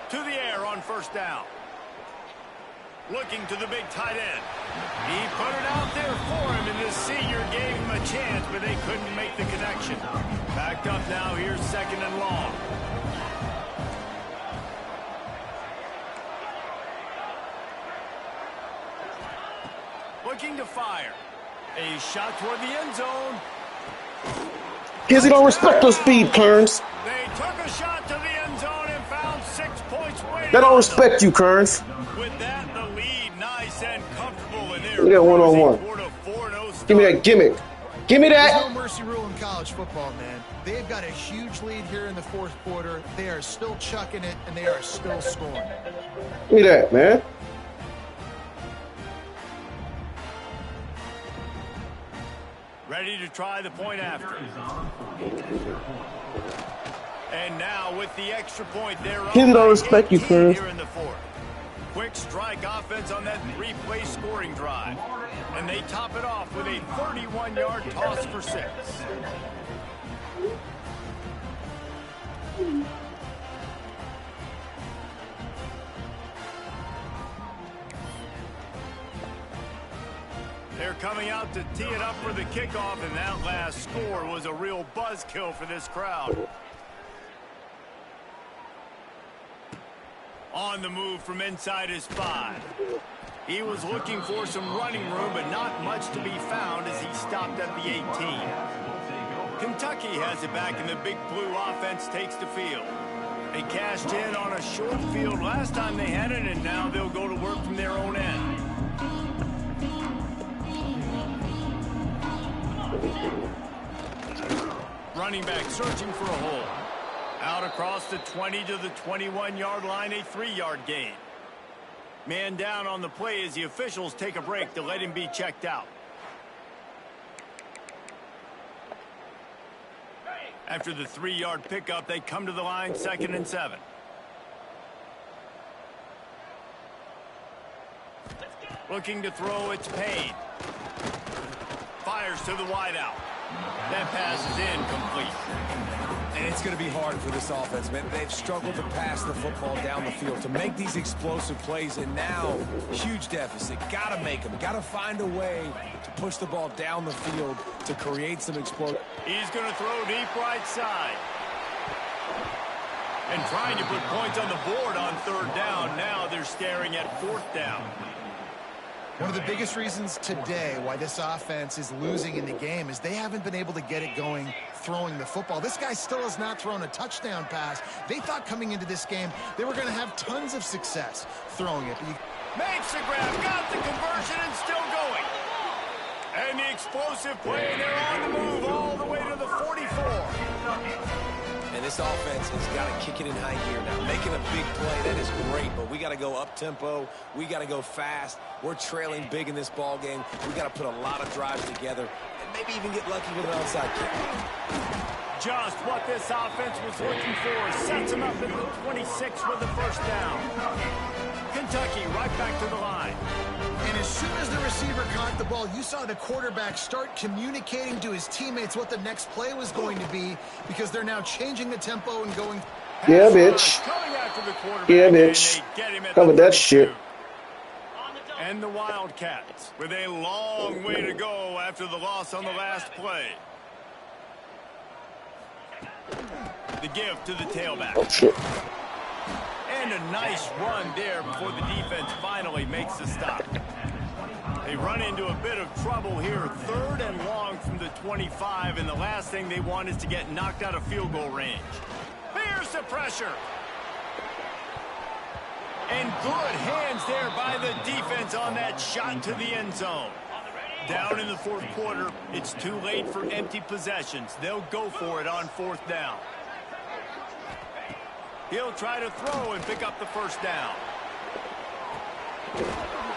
To the air on first down. Looking to the big tight end. He put it out there for him, and the senior gave him a chance, but they couldn't make the connection. Backed up now, here's second and long. Looking to fire. A shot toward the end zone. Because he don't respect those speed turns. They took a shot to the end zone and found 6 points waiting. They don't respect you, Kearns. With that, the lead nice and comfortable in there. Look at one-on-one. Give me that gimmick. Give me There's that. no mercy rule in college football, man. They've got a huge lead here in the fourth quarter. They are still chucking it, and they are still scoring. Give me that, man. Ready to try the point after. And now with the extra point, they're up Kids don't by respect you, 18 Kearns. here in the fourth. Quick strike offense on that 3-play scoring drive. And they top it off with a 31-yard toss for 6. They're coming out to tee it up for the kickoff, and that last score was a real buzzkill for this crowd. On the move from inside his 5. He was looking for some running room, but not much to be found as he stopped at the 18. Kentucky has it back, and the big blue offense takes the field. They cashed in on a short field last time they had it, and now they'll go to work from their own end. Running back searching for a hole. Out across the 20 to the 21-yard line, a 3-yard gain. Man down on the play as the officials take a break to let him be checked out. After the 3-yard pickup, they come to the line, 2nd and 7. Looking to throw, it's Payne. Fires to the wideout. That pass is incomplete. And it's going to be hard for this offense, man. They've struggled to pass the football down the field, to make these explosive plays, and now, huge deficit. Got to make them. Got to find a way to push the ball down the field to create some explosion. He's going to throw deep right side. And trying to put points on the board on 3rd down. Now they're staring at 4th down. One of the biggest reasons today why this offense is losing in the game is they haven't been able to get it going throwing the football. This guy still has not thrown a touchdown pass. They thought coming into this game they were going to have tons of success throwing it. Makes the grab, got the conversion, and still going. And the explosive play, they're on the move all the way to the 44. And this offense has got to kick it in high gear now. Making a big play, that is great, but we got to go up-tempo. We got to go fast. We're trailing big in this ball game. We got to put a lot of drives together and maybe even get lucky with an onside kick. Just what this offense was looking for. Sets him up at the 26 with the 1st down. Kentucky right back to the line. And as soon as the receiver caught the ball, you saw the quarterback start communicating to his teammates what the next play was going to be, because they're now changing the tempo and going. Yeah, bitch. Yeah, bitch. Covered that shit. And the Wildcats with a long way to go after the loss on the last play. The give to the tailback. Oh, shit. And a nice run there before the defense finally makes the stop. They run into a bit of trouble here. 3rd and long from the 25, and the last thing they want is to get knocked out of field goal range. Here's the pressure. And good hands there by the defense on that shot to the end zone. Down in the 4th quarter, it's too late for empty possessions. They'll go for it on 4th down. He'll try to throw and pick up the 1st down.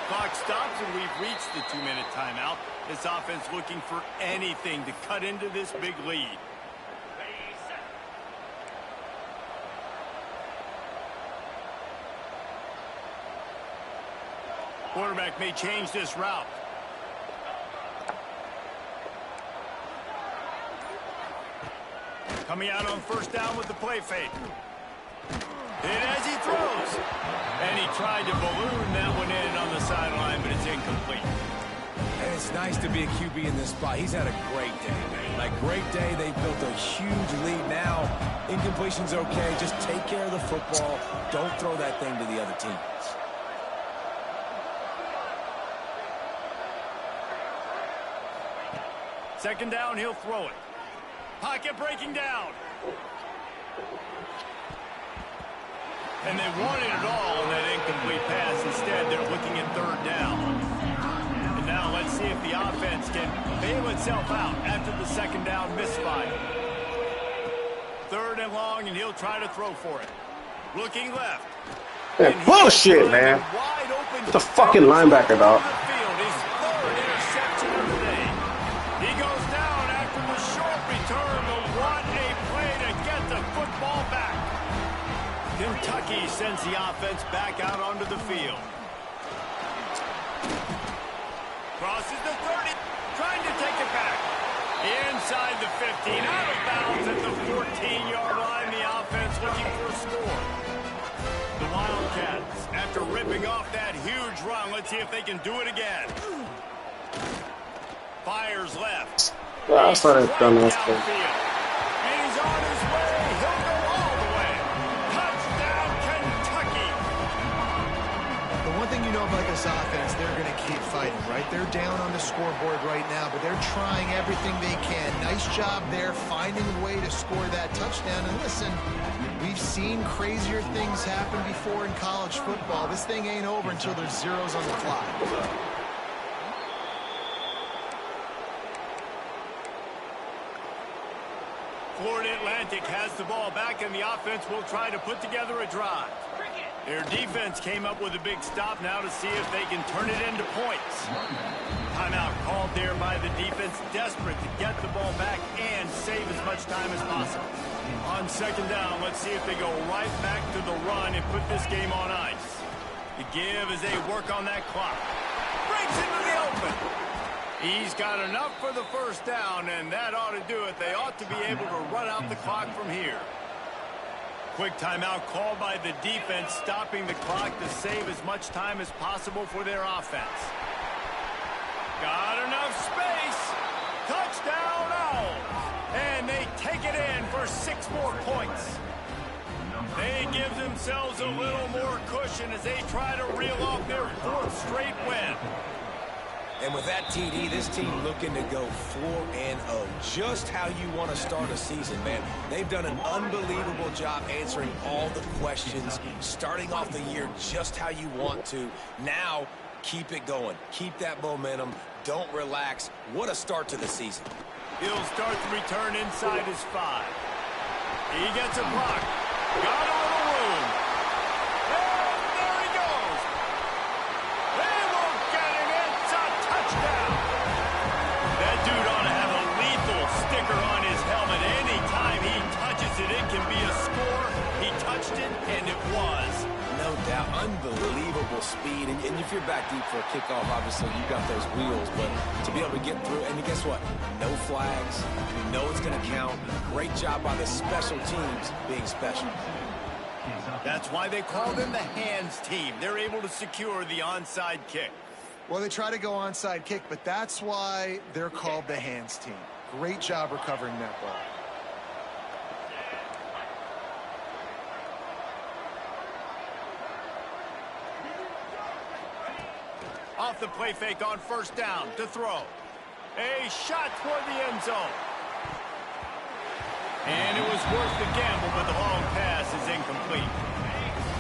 Clock stops, and we've reached the 2-minute timeout. This offense looking for anything to cut into this big lead. Quarterback may change this route. Coming out on first down with the play fake. And as he throws. And he tried to balloon that one in on the sideline, but it's incomplete. And it's nice to be a QB in this spot. He's had a great day, man. Like, great day. They built a huge lead. Now, incompletion's okay. Just take care of the football. Don't throw that thing to the other team. Second down, he'll throw it. Pocket breaking down. And they wanted it all on that incomplete pass. Instead, they're looking at third down. And now let's see if the offense can bail itself out after the second down misfire. Third and long, and he'll try to throw for it. Looking left. Man, bullshit, man. What the fucking linebacker, dog. His third interception of the day. He goes down after the short return, but what a play to get the football back. Kentucky sends the offense back out onto the field. Crosses the 30, trying to take it back. Inside the 15, out of bounds at the 14-yard line. The offense looking for a score. The Wildcats, after ripping off that huge run, let's see if they can do it again. Fires left. Yeah, I saw that dumbass thing. And he's on his way. He'll go all the way. Touchdown, Kentucky. The one thing you know about this offense, they're going to keep fighting, right? They're down on the scoreboard right now, but they're trying everything they can. Nice job there, finding a way to score that touchdown. And listen, we've seen crazier things happen before in college football. This thing ain't over until there's zeros on the clock. Florida Atlantic has the ball back, and the offense will try to put together a drive. Their defense came up with a big stop now to see if they can turn it into points. Timeout called there by the defense, desperate to get the ball back and save as much time as possible. On second down, let's see if they go right back to the run and put this game on ice. The give as they work on that clock. Breaks into the open. He's got enough for the first down, and that ought to do it. They ought to be able to run out the clock from here. Quick timeout called by the defense, stopping the clock to save as much time as possible for their offense. Got enough space. Touchdown Owls. And they take it in for 6 more points. They give themselves a little more cushion as they try to reel off their 4th straight win. And with that TD, this team looking to go 4-0. Just how you want to start a season, man. They've done an unbelievable job answering all the questions, starting off the year just how you want to. Now, keep it going. Keep that momentum. Don't relax. What a start to the season. He'll start the return inside his 5. He gets a block. Got a little room. And there he goes. They won't get him. It's a touchdown. That dude ought to have a lethal sticker on his helmet. Anytime he touches it, it can be a score. He touched it, and it was. No doubt. Unbelievable speed. And if you're back deep for a kickoff, obviously you've got those wheels. But to be able to get through, and guess what? No flags. We know it's going to count. Great job by the special teams being special. That's why they call them the hands team. They're able to secure the onside kick. Well, they try to go onside kick, but that's why they're called the hands team. Great job recovering that ball. Off the play fake on first down to throw. A shot toward the end zone. And it was worth the gamble, but the long pass is incomplete.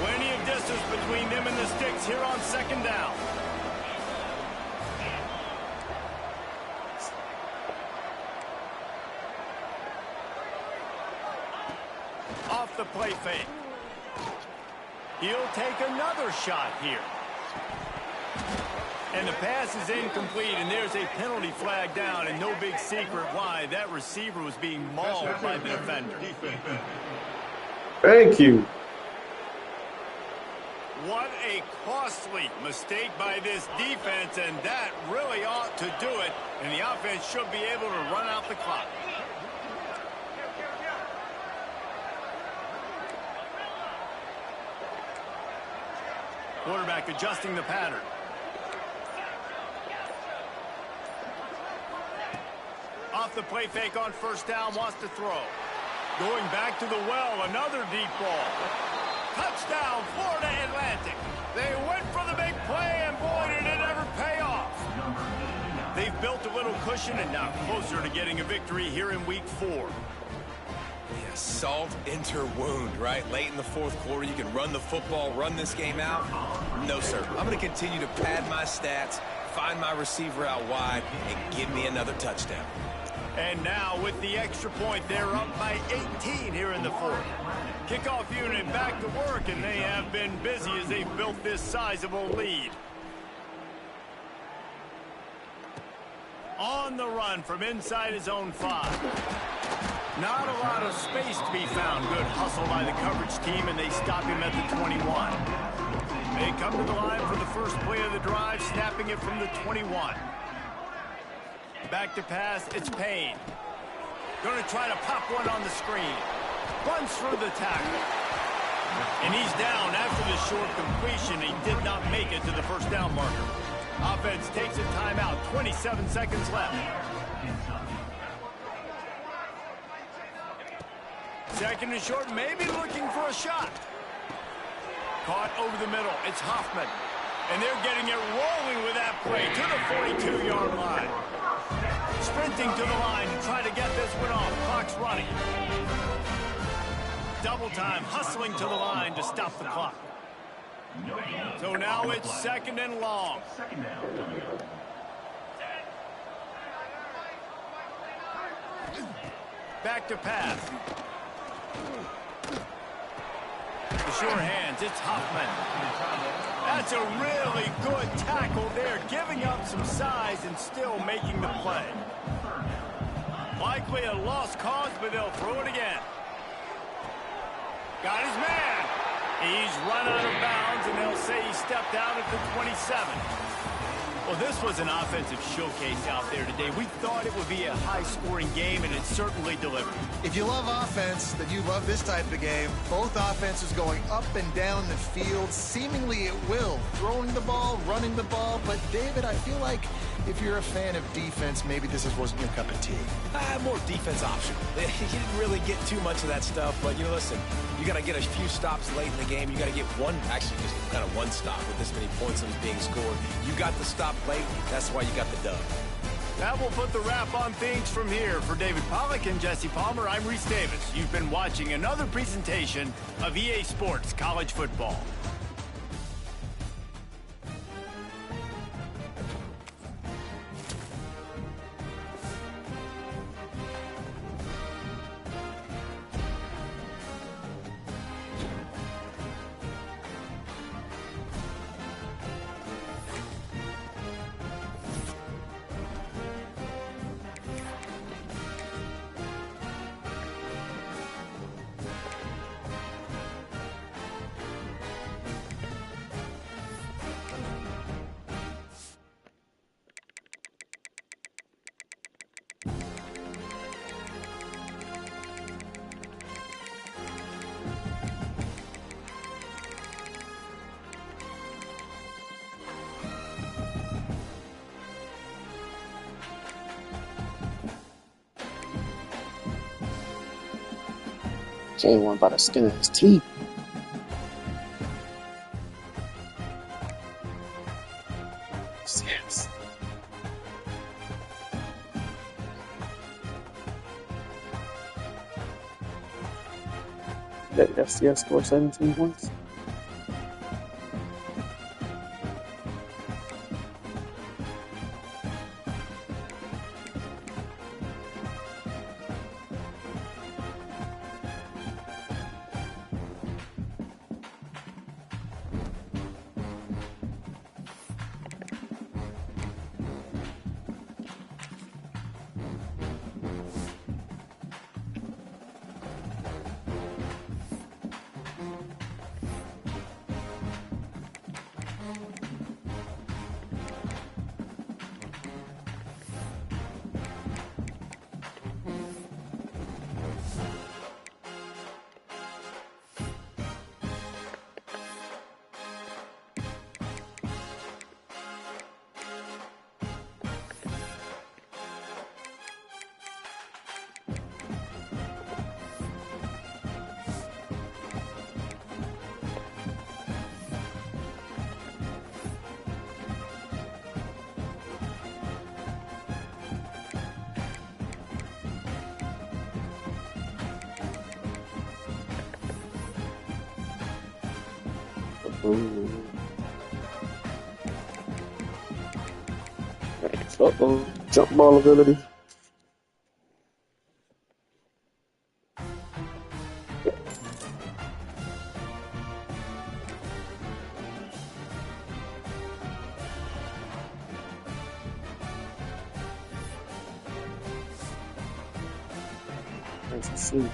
Plenty of distance between them and the sticks here on second down. Off the play fake. He'll take another shot here. And the pass is incomplete, and there's a penalty flag down, and no big secret why. That receiver was being mauled by the defender. Thank you. What a costly mistake by this defense, and that really ought to do it. And the offense should be able to run out the clock. Quarterback adjusting the pattern. Off the play fake on first down, wants to throw. Going back to the well, another deep ball. Touchdown, Florida Atlantic. They went for the big play, and boy, did it ever pay off. They've built a little cushion and now closer to getting a victory here in week 4. Yeah, salt into wound, right? Late in the fourth quarter, you can run the football, run this game out. No, sir. I'm going to continue to pad my stats, find my receiver out wide, and give me another touchdown. And now with the extra point, they're up by 18 here in the fourth. Kickoff unit back to work, and they have been busy as they've built this sizable lead. On the run from inside his own 5. Not a lot of space to be found. Good hustle by the coverage team, and they stop him at the 21. They come to the line for the first play of the drive, snapping it from the 21. Back to pass, it's Payne. Going to try to pop one on the screen. Runs through the tackle. And he's down after the short completion. He did not make it to the first down marker. Offense takes a timeout, 27 seconds left. Second and short, maybe looking for a shot. Caught over the middle, it's Hoffman. And they're getting it rolling with that play to the 42-yard line. Sprinting to the line to try to get this one off. Clock's running. Double time, hustling to the line to stop the clock. So now it's second and long. Back to pass. The sure hands, it's Hoffman. That's a really good tackle there, giving up some size and still making the play. Likely a lost cause, but they'll throw it again. Got his man. He's run out of bounds, and they'll say he stepped out at the 27. Well, this was an offensive showcase out there today. We thought it would be a high-scoring game, and it certainly delivered. If you love offense, then you love this type of game. Both offenses going up and down the field, seemingly at will. Throwing the ball, running the ball. But, David, I feel like if you're a fan of defense, maybe this wasn't your cup of tea. More defense optional. You didn't really get too much of that stuff, but, listen, you got to get a few stops late in the game. You got to get one, actually just kind of one stop with this many points that was being scored. You got the stop late. That's why you got the dub. That will put the wrap on things from here. For David Pollack and Jesse Palmer, I'm Reese Davis. You've been watching another presentation of EA Sports College Football. Jay won by the skin of his teeth. Yes. That FCS scored 17 points. Ooh. Uh-oh. Jump ball ability. Nice to see.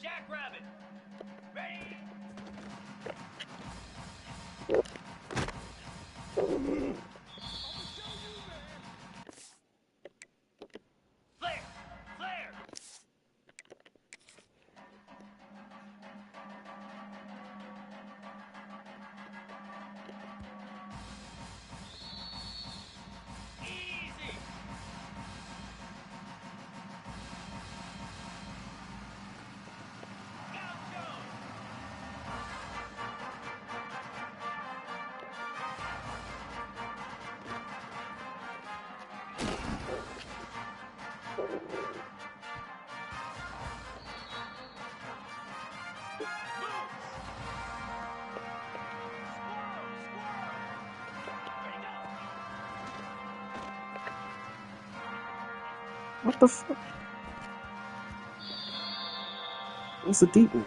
Jackrabbit. Ready? Flare! Flare! Easy! Go! What the fuck? It's a deep one.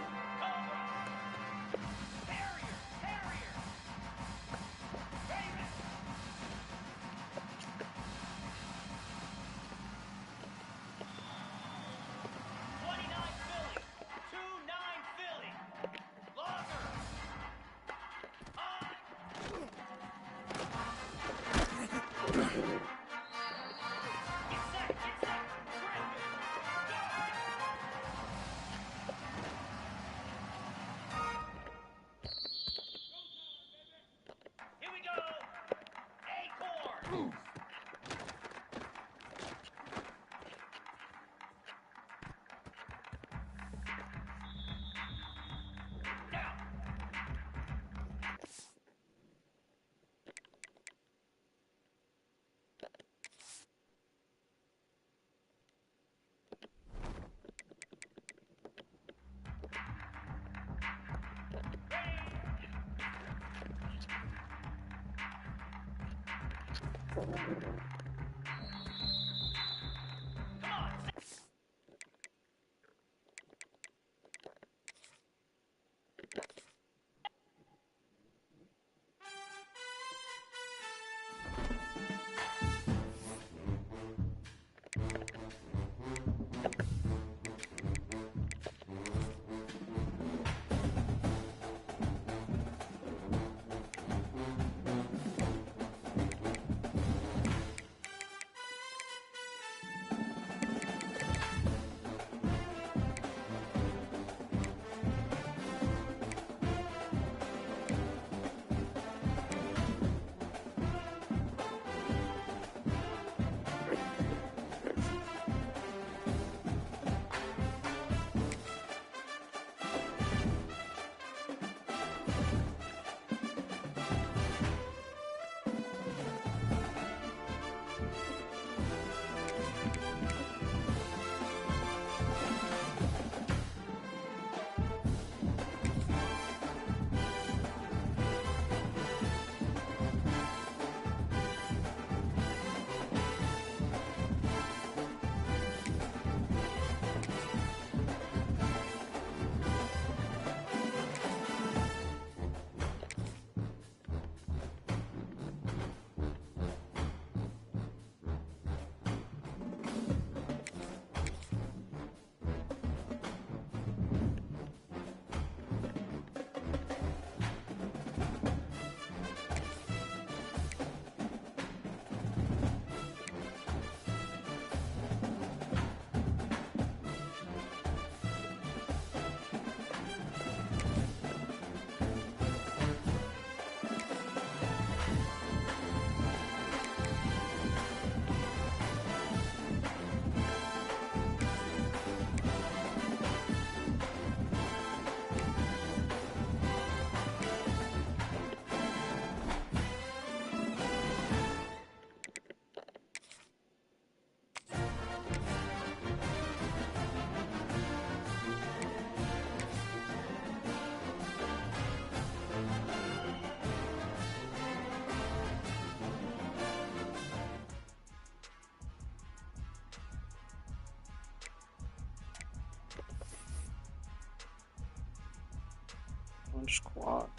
One squad.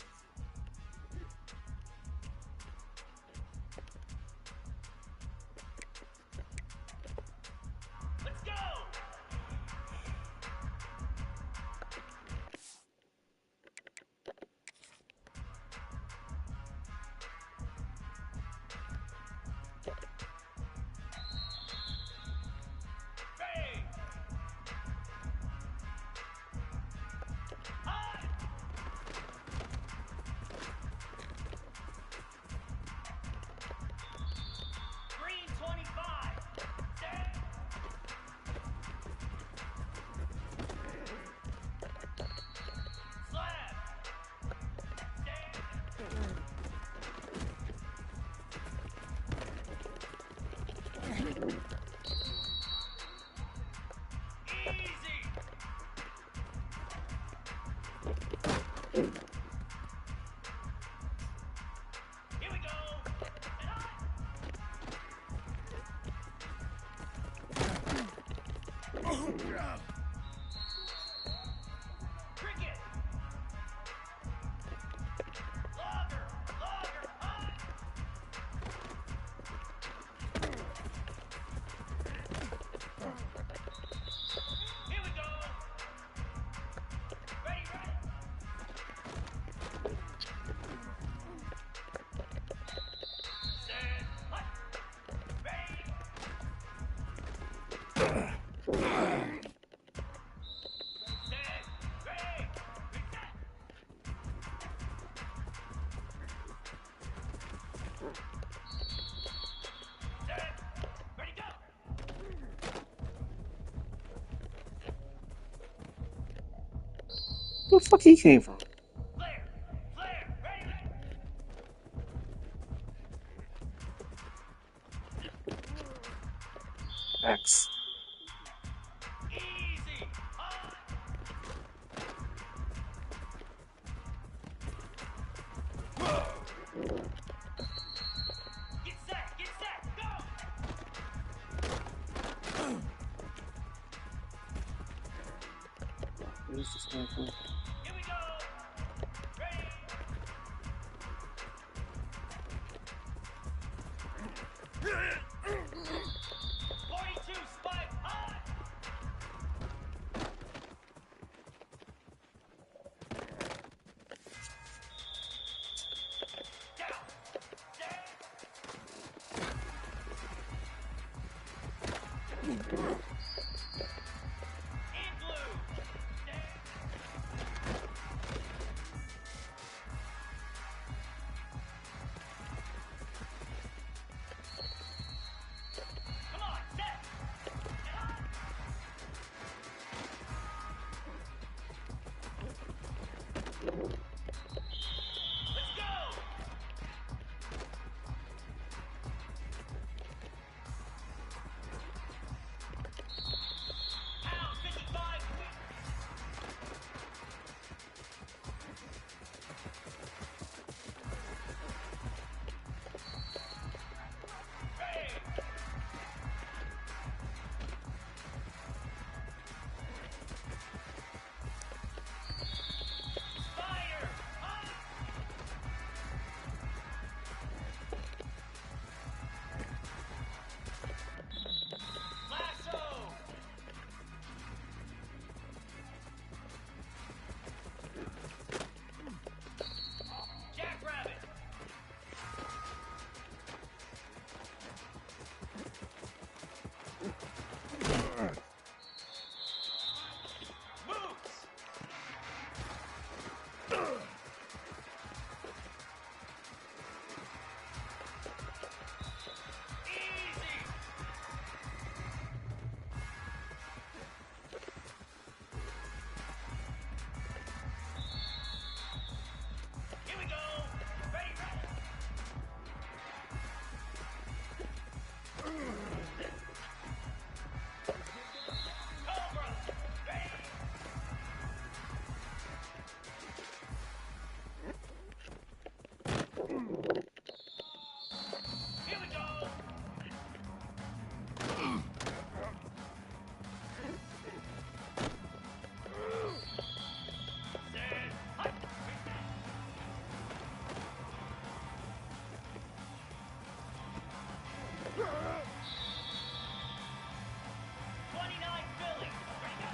Here we go. And on. Cricket. Logger. Logger. On. Here we go. Ready, ready. Set. Hut. Ready. Set. Ready. Reset. Set. Ready, go. Where the fuck he came from? Flare. Flare. Ready, ready. X. Easy. On. Get set. Get set. Go. Where's this guy from? Here we go. Ready. 42 spike. On. Down. Down. In blue. Down. Come on, set. And on. Let's go. Pound 55 wins. Ready. Fire. On. Lasso. Jackrabbit. Moves. Easy. Here we go. Ready, ready. Cobra. Ready. Here we go. Set. Hut. Reset. 29 Philly. Ready, go.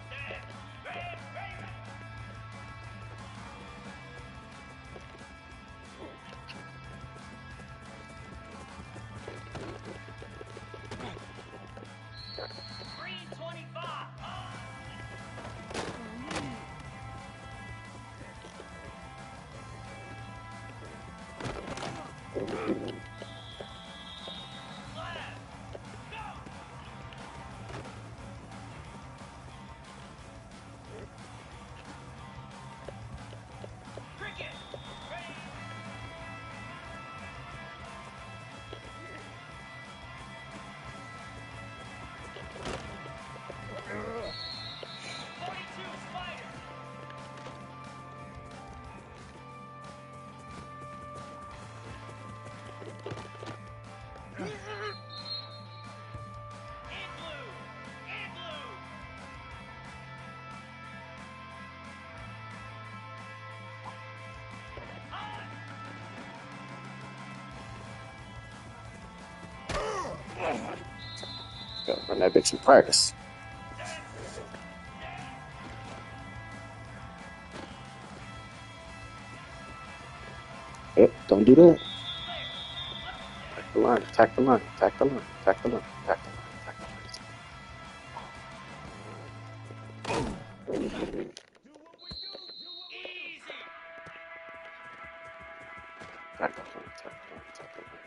Set. Ready, ready, ready. Green 25. On. Slab. Go. Cricket. Ready. Gotta run that bitch in practice. Yep, don't do that. Attack the line, attack the line, attack the line, attack the line, attack the line, attack the line. Attack the line, attack the line, attack the line.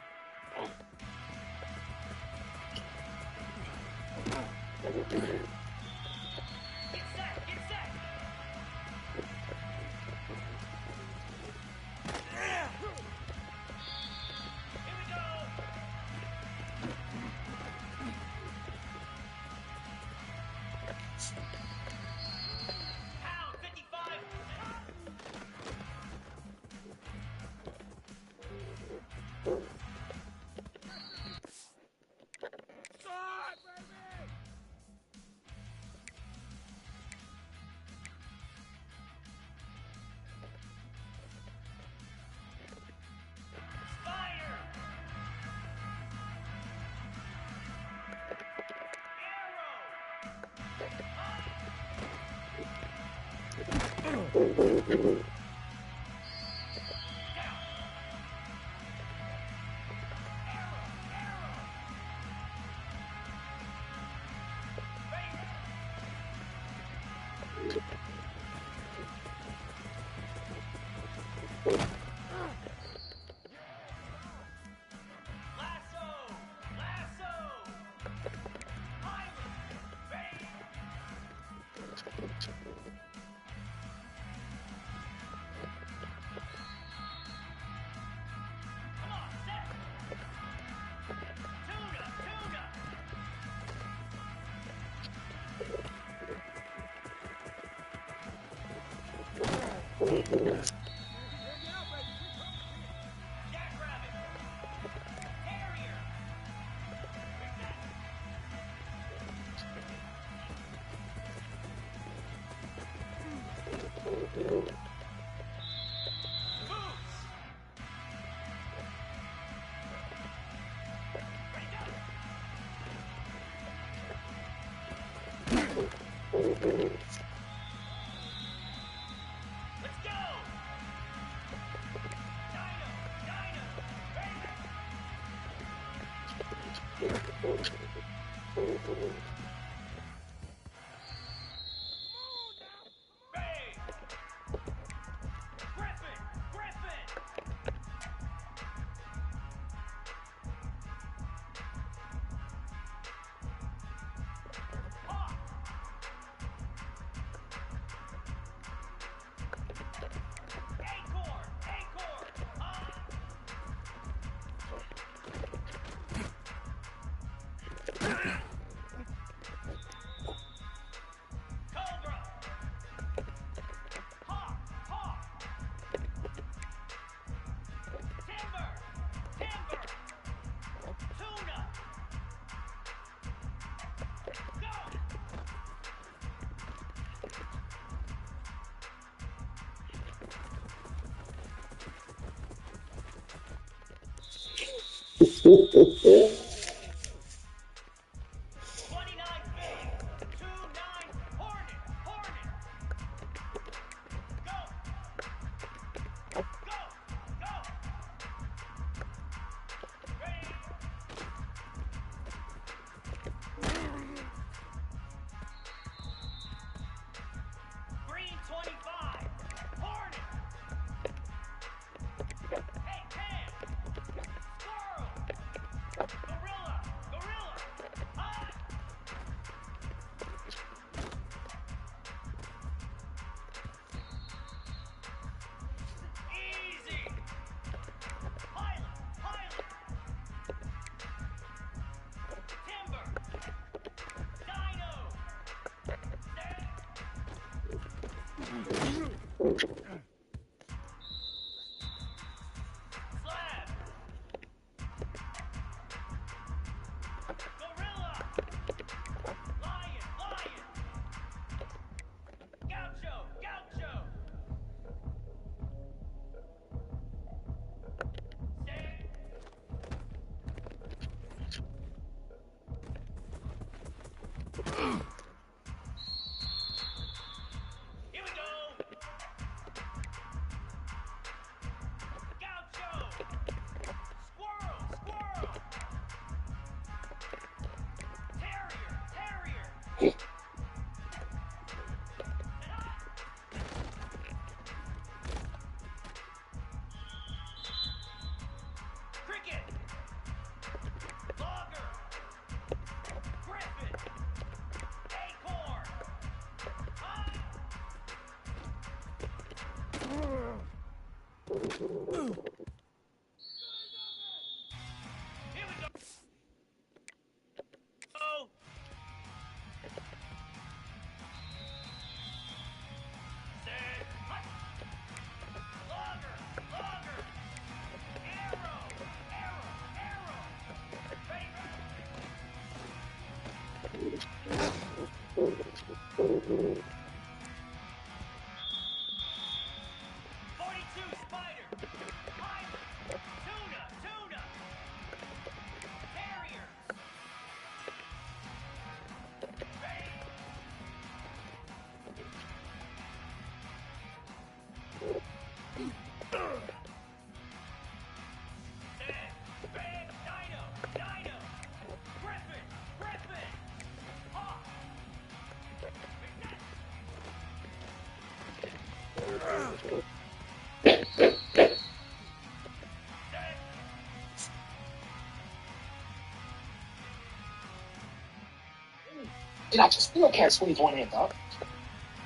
And I just still can't squeeze one in, dog.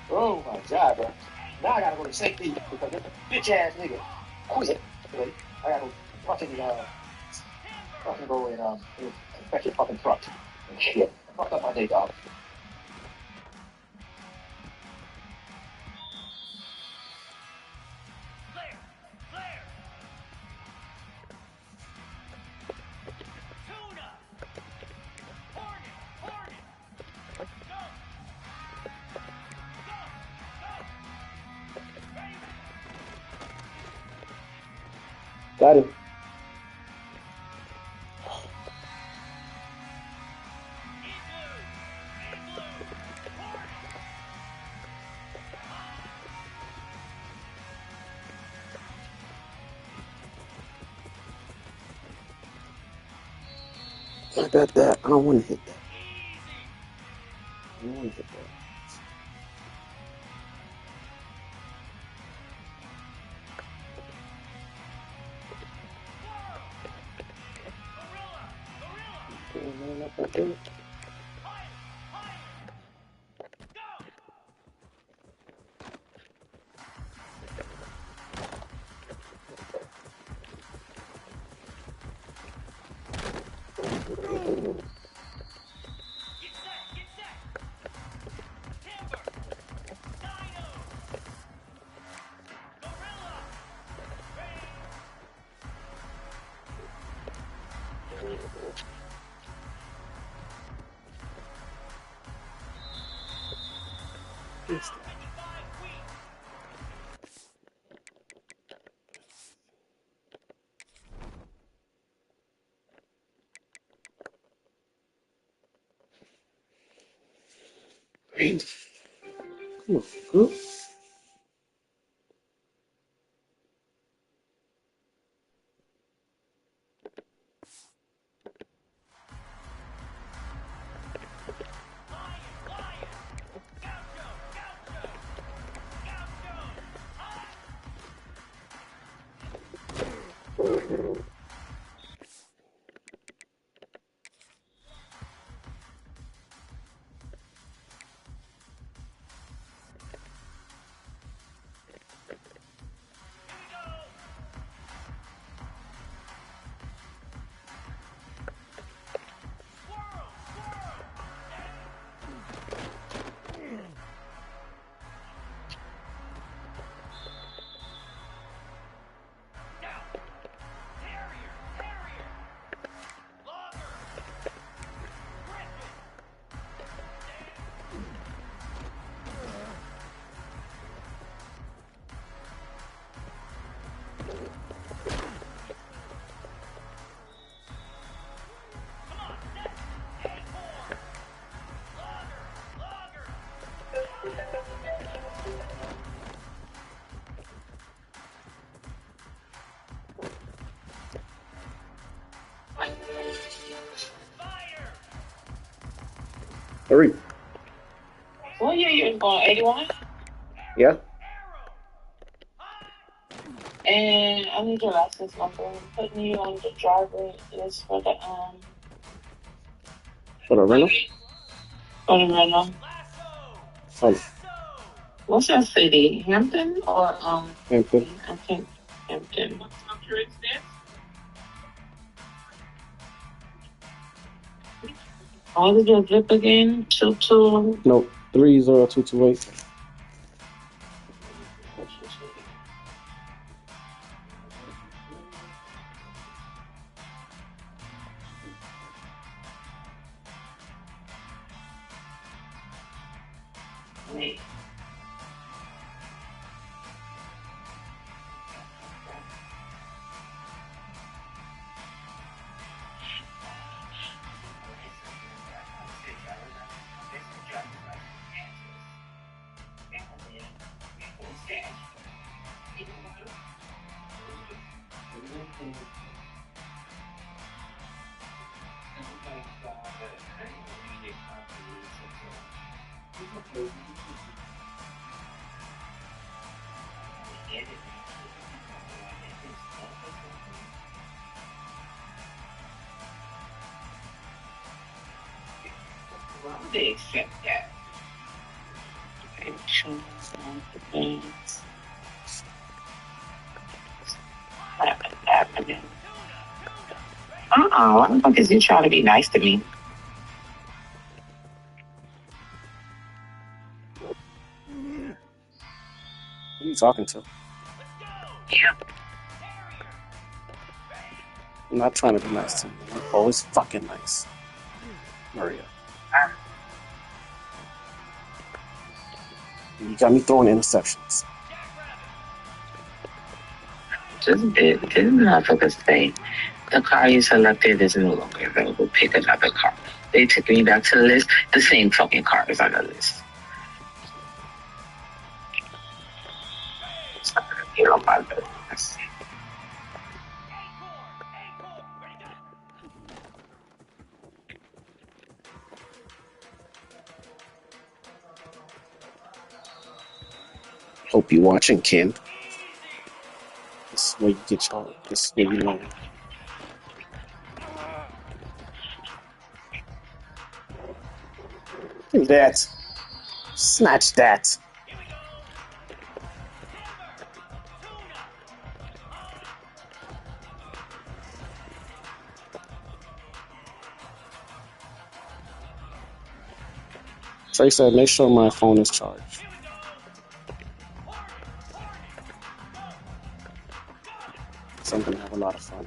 Oh my god, bro. Now I gotta go to safety because this bitch ass nigga quit. Wait, I gotta fucking go and fetch your fucking truck. And shit. I fucked up my day, dog. Got him. I got that. I don't want to hit that. I don't want to hit that. Come on, group. Hurry. What year you was born? 81? Yeah. And I need your license number. I'm putting you on the driver list for the rental? For the rental. Oh, What's that city? Hampton or Hampton. I think Hampton. What is your zip again? 22. No, 30228. Wait. Why would they accept that? Insurance on the banks. Happening. Why the fuck is you trying to be nice to me? Who are you talking to? Yeah. I'm not trying to be nice to you. You're always fucking nice. Maria. You got me throwing interceptions. Just did motherfuckers say the car you selected is no longer available. Pick another car. They took me back to the list. The same fucking car is on the list. You know my business. Hope you're watching, Ken. This is where you get your. This is where you learn. Look at that. Snatch that. Trey said, make sure my phone is charged. So I'm going to have a lot of fun.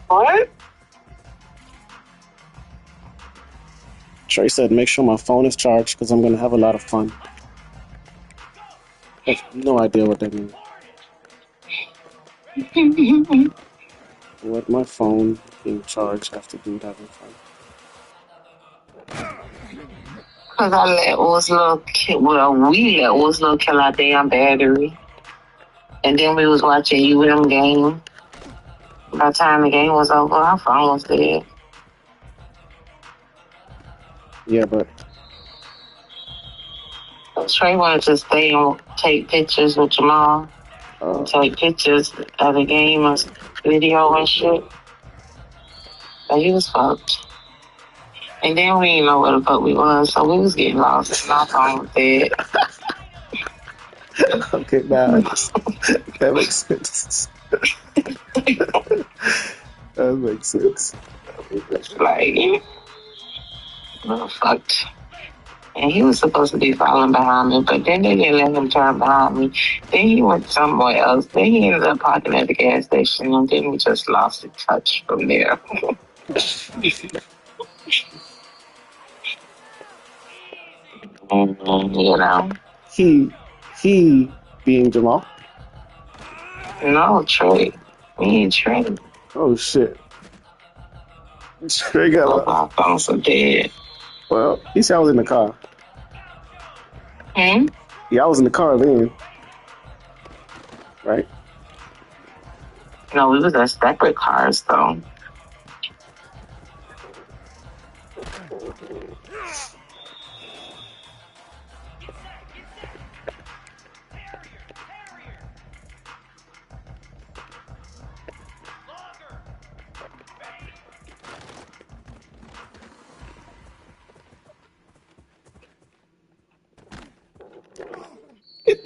What? Trey said, make sure my phone is charged because I'm going to have a lot of fun. I have no idea what that means. What my phone being charged have to do with having fun? Because I let Oslo kill, we let Oslo kill our damn battery. And then we was watching UM game. By the time the game was over, our phone was dead. Yeah, but Trey wanted to stay and take pictures with your mom. Take pictures of the game and video and shit. But he was fucked. And then we didn't know where the fuck we was, so we was getting lost. And our phone was dead. okay, nah, that makes sense. That makes sense. Like, we were fucked. And he was supposed to be following behind me, but then they didn't let him turn behind me. Then he went somewhere else. Then he ended up parking at the gas station, and then we just lost the touch from there. You know? He being Jamal? No, Trey. Me and Trey. Oh, shit. Trey got Both our phones are dead. Well, he said I was in the car. Hmm? Yeah, I was in the car then. Right? No, we was at separate cars, though.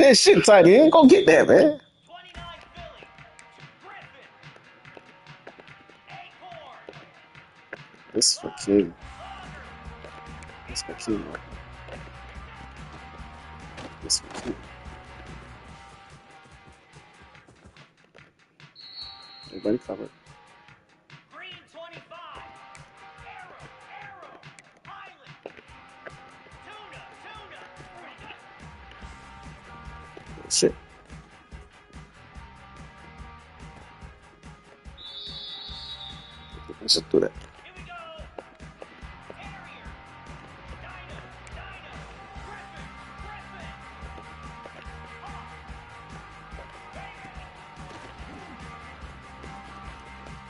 that shit, tight end. Go get that, man. This is for King. This is for King. This is for King. Everybody covered. Shit. Let's just do that.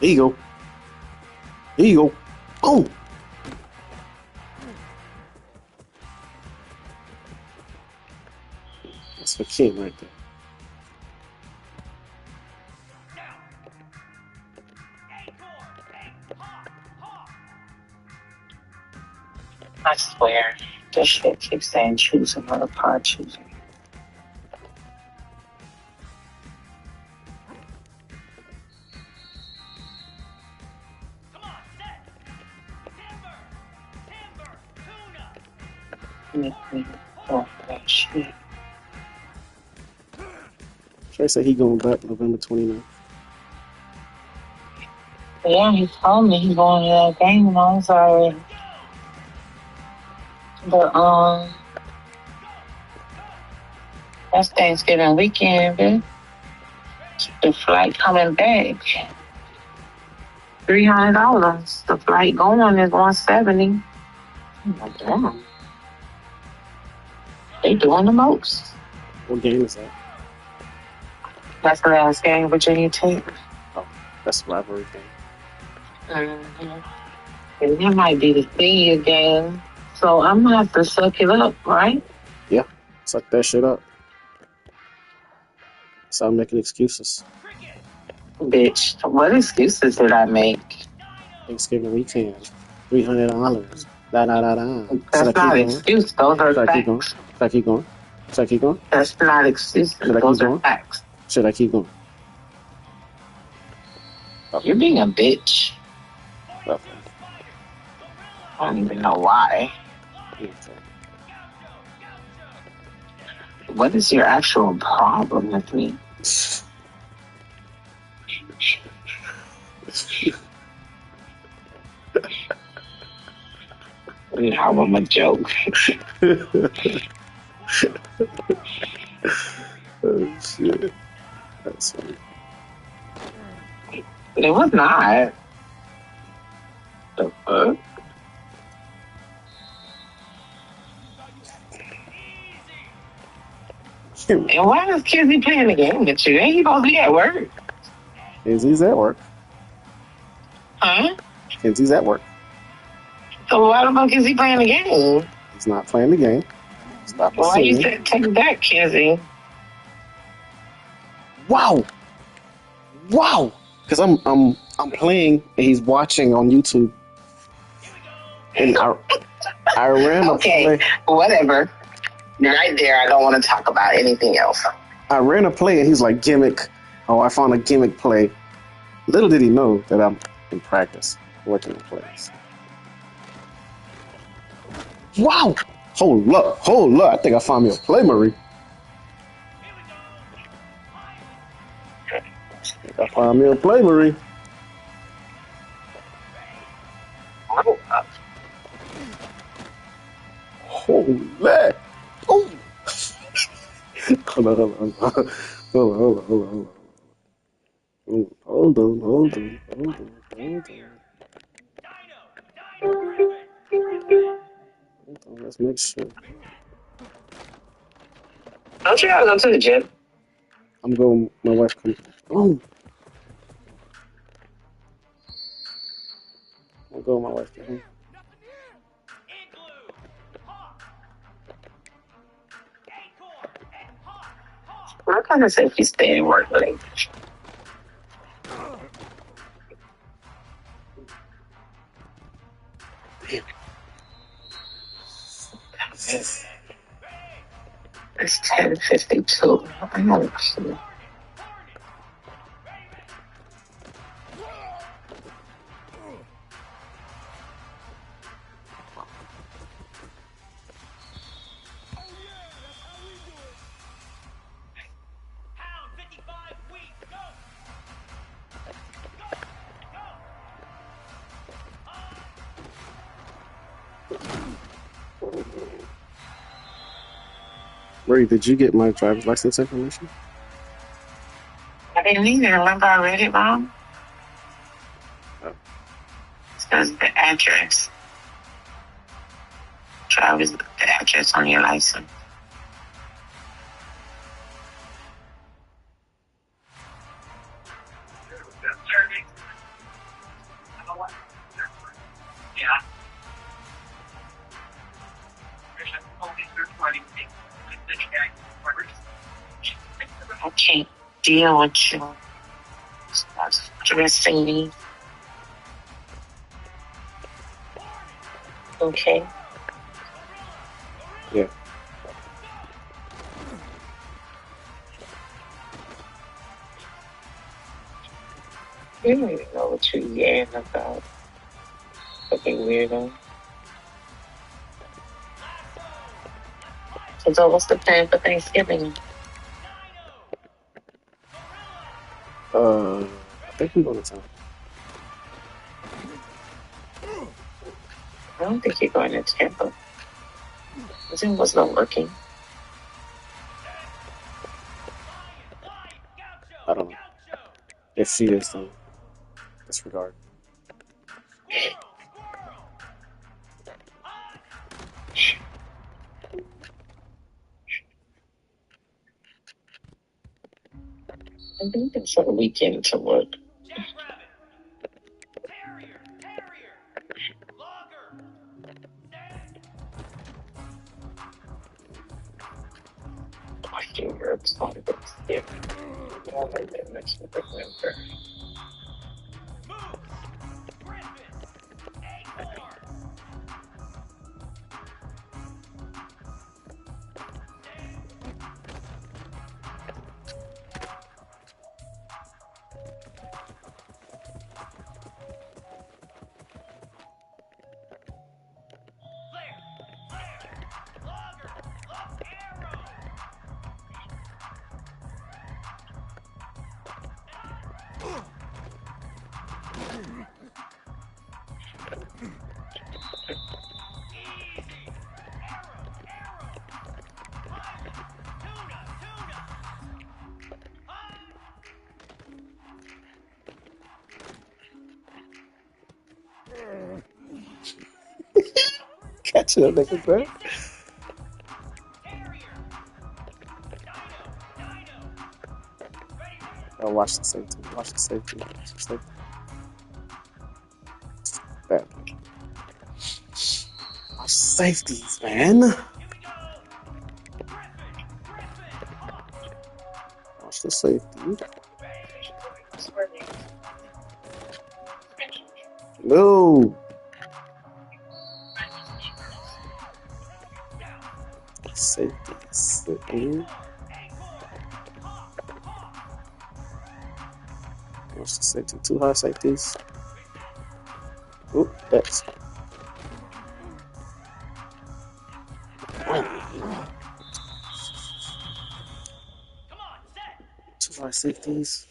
There you go. There you go. Boom. That's for King right there. I swear, this shit keeps saying choose another part, choose. Oh, that shit. Trey said he going back November 29th. Yeah, he told me he's going to that game and I was already. But that's Thanksgiving weekend, bitch. The flight coming back, $300. The flight going is $170. Like, damn. They doing the most. What game is that? That's the last game Virginia Tech. Oh, that's a rivalry game. Mm-hmm. And that might be the senior game. So I'm gonna have to suck it up, right? Yeah, suck that shit up. Stop making excuses. Bitch, what excuses did I make? Thanksgiving weekend, $300. Da da da da. That's not excuse. Those are facts. Should I keep going? Should I keep going? That's not excuses. Those are facts. Should I keep going? Okay. You're being a bitch. Okay. I don't even know why. Okay. What is your actual problem with me? Now I'm a joke. Oh, shit. That's funny. It was not. The fuck? And why is Kizzy playing the game with you? Ain't he supposed to be at work? Kenzie's at work. Huh? Kenzie's at work. So why the fuck is he playing the game? He's not playing the game. Stop Why you said take that, Kizzy? Wow. Wow. Because I'm playing and he's watching on YouTube. And I ran a play. Whatever. Right there, I don't want to talk about anything else. I ran a play and he's like, gimmick. Oh, I found a gimmick play. Little did he know that I'm in practice working on plays. Wow. Hold up. I think I found me a play, Marie. I found me a play, Marie. Holy. Oh. Hold on. Hold on. Let's make sure. Don't you gotta go to the gym? I'm going. My wife comes. Oh. I'll go. My wife comes. What kind of safety stay in work late? It's 10:52. I don't see. Marie, did you get my driver's license information? I didn't need it. Remember I read it wrong? Oh. It says the address. Driver's the address on your license. I can't deal with you. Stop stressing me. Okay? Yeah. You don't even know what you're yelling about. Fucking weirdo. So what's the plan for Thanksgiving? I think we're going to town. I don't think you're going to Tampa. Zoom was not working. I don't know. If she is, then disregard. I think it's for the weekend to work. I think it's on Thanksgiving. Oh my goodness, I remember. Catch it, nigga, bro. Oh, watch the safety. Watch the safety. Watch the safety. Bad. Watch safeties, man. Watch the safety. No. Safety. Sitting. Watch the safety. Two high safeties. Oop, that's. Two high safeties.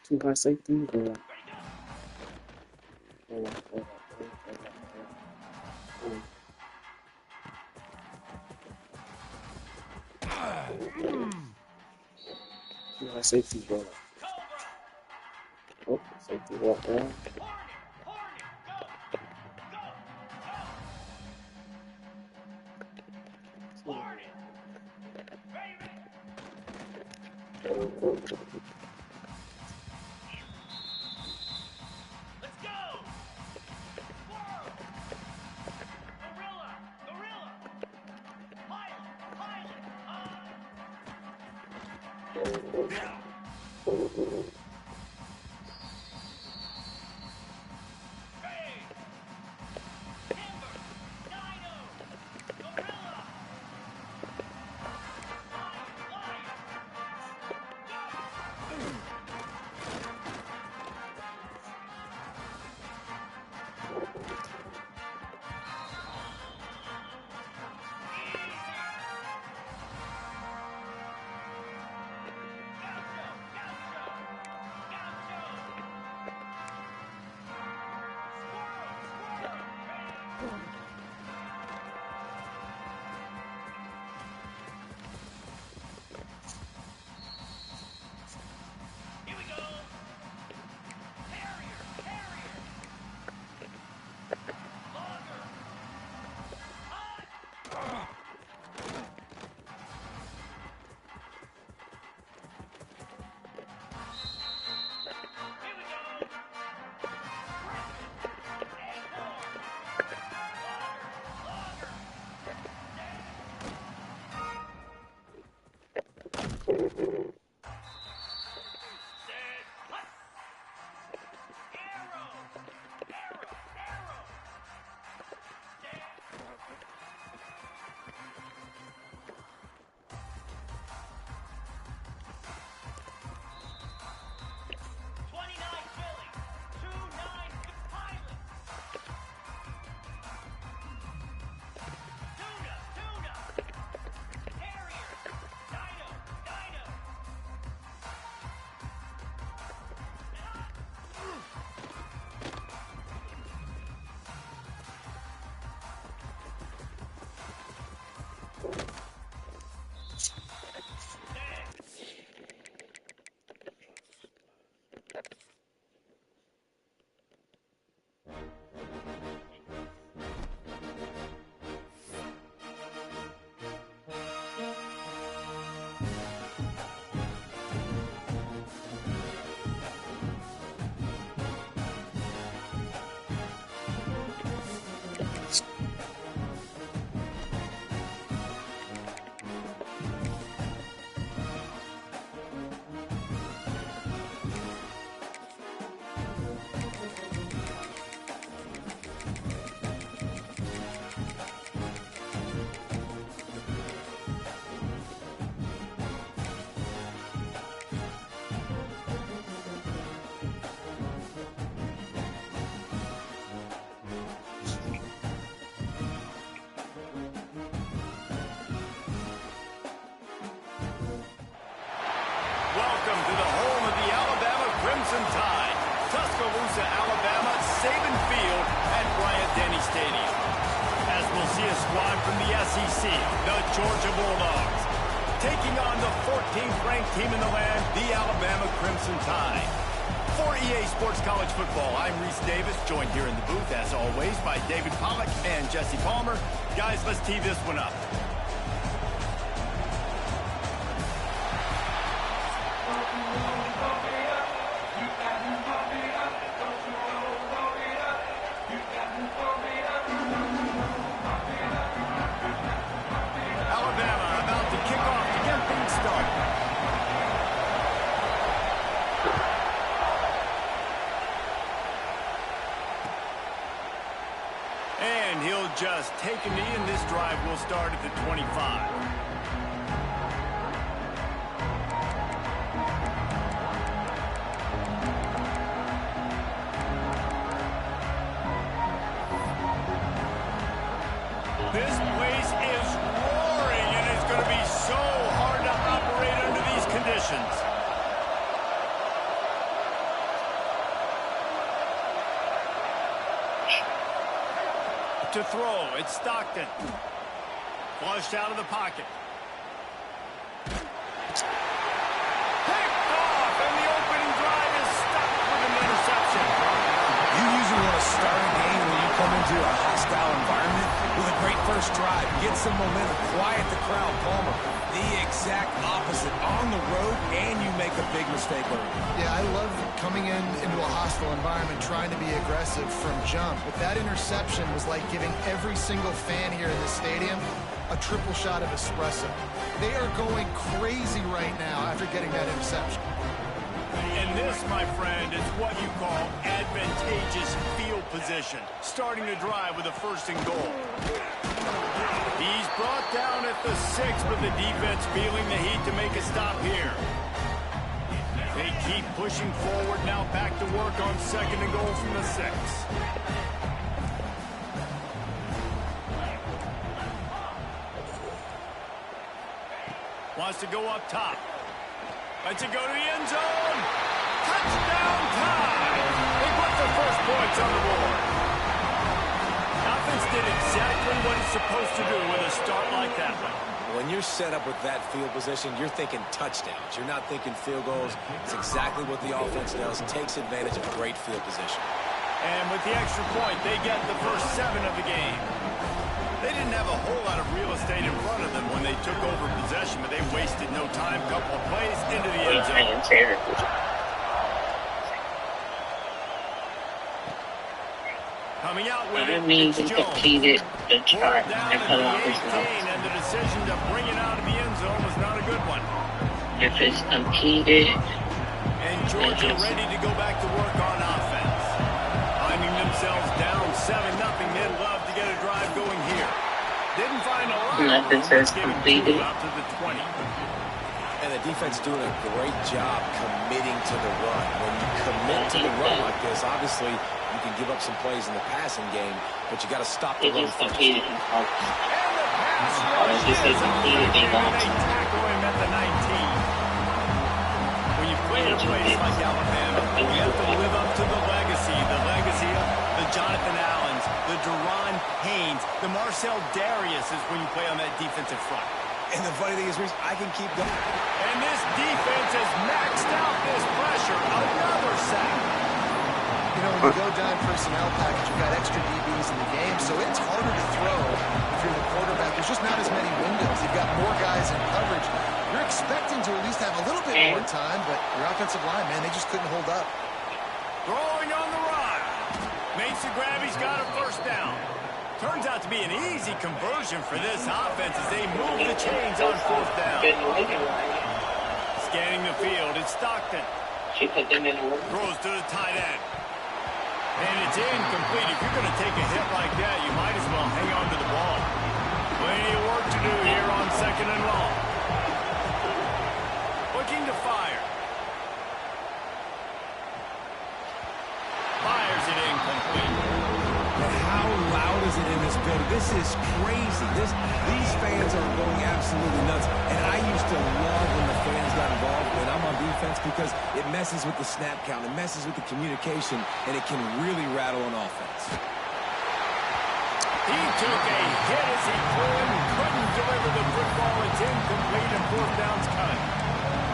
Two high safeties. Two high safeties, bro. Oh, safety walk down. Crimson Tide. Tuscaloosa, Alabama, Saban Field at Bryant-Denny Stadium. As we'll see a squad from the SEC, the Georgia Bulldogs, taking on the 14th ranked team in the land, the Alabama Crimson Tide. For EA Sports College Football, I'm Reese Davis, joined here in the booth, as always, by David Pollack and Jesse Palmer. Guys, let's tee this one up. Alabama about to kick off to get things started. And he'll just take a knee, and this drive will start at the 25. This place is roaring, and it's going to be so hard to operate under these conditions. To throw, it's Stockton. Flushed out of the pocket. Picked off, and the opening drive is stopped with an interception. You usually want to start a game when you come into a hostile environment with a great first drive. Get some momentum, quiet the crowd. Palmer, the exact opposite. On the road, and you make a big mistake early. Yeah, I love coming into a hostile environment, trying to be aggressive from jump. But that interception was like giving every single fan here in the stadium a triple shot of espresso. They are going crazy right now after getting that interception. And this, my friend, is what you call advantageous field position. Starting to drive with a first and goal. He's brought down at the 6, but the defense feeling the heat to make a stop here. They keep pushing forward, now back to work on second and goal from the 6. Wants to go up top. Lets it go to the end zone. Touchdown time! They put the first points on the board. Offense did exactly what it's supposed to do with a start like that one. When you're set up with that field position, you're thinking touchdowns. You're not thinking field goals. It's exactly what the offense does. Takes advantage of great field position. And with the extra point, they get the first 7 of the game. They didn't have a whole lot of real estate in front of them when they took over possession, but they wasted no time. Couple of plays into the end zone. Coming out with it, means he completed the chart and put on his notes. And the decision to bring it out of the end zone was not a good one. If it's completed, and Georgia ready to go back to work on offense. Finding themselves down 7-0, they'd love to get a drive going here. Didn't find a lot. nothing says completed. Out to the 20. And the defense doing a great job committing to the run. When you commit to the run like this, obviously you can give up some plays in the passing game, but you got to stop the It run is first. completed in focus. Oh, If it says completed, they got They you. tackle him at the 19. When you play in a place like Alabama, you have to live up to the legacy of the Jonathan Allens, the Deron Haynes, the Marcel Dariuses when you play on that defensive front. And the funny thing is, Reese, I can keep going. And this defense has maxed out this pressure. Another sack. You know, when you go down personnel package, you've got extra DBs in the game, so it's harder to throw if you're the quarterback. There's just not as many windows. You've got more guys in coverage. You're expecting to at least have a little bit more time, but your offensive line, man, they just couldn't hold up. Throwing on the run. Makes the grab. He's got a first down. Turns out to be an easy conversion for this offense as they move the chains on fourth down. Scanning the field, it's Stockton. She put them in the Throws to the tight end. And it's incomplete. If you're going to take a hit like that, you might as well hang on to the ball. Plenty of work to do here on second and long. Looking to fire. Fires it incomplete. And how loud is it in this building? This is crazy. These fans are going absolutely nuts. And I used to love when the fans got involved when I'm on defense because it messes with the snap count, it messes with the communication, and it can really rattle an offense. He took a hit as he threw it and couldn't deliver the football. It's incomplete and fourth down's coming.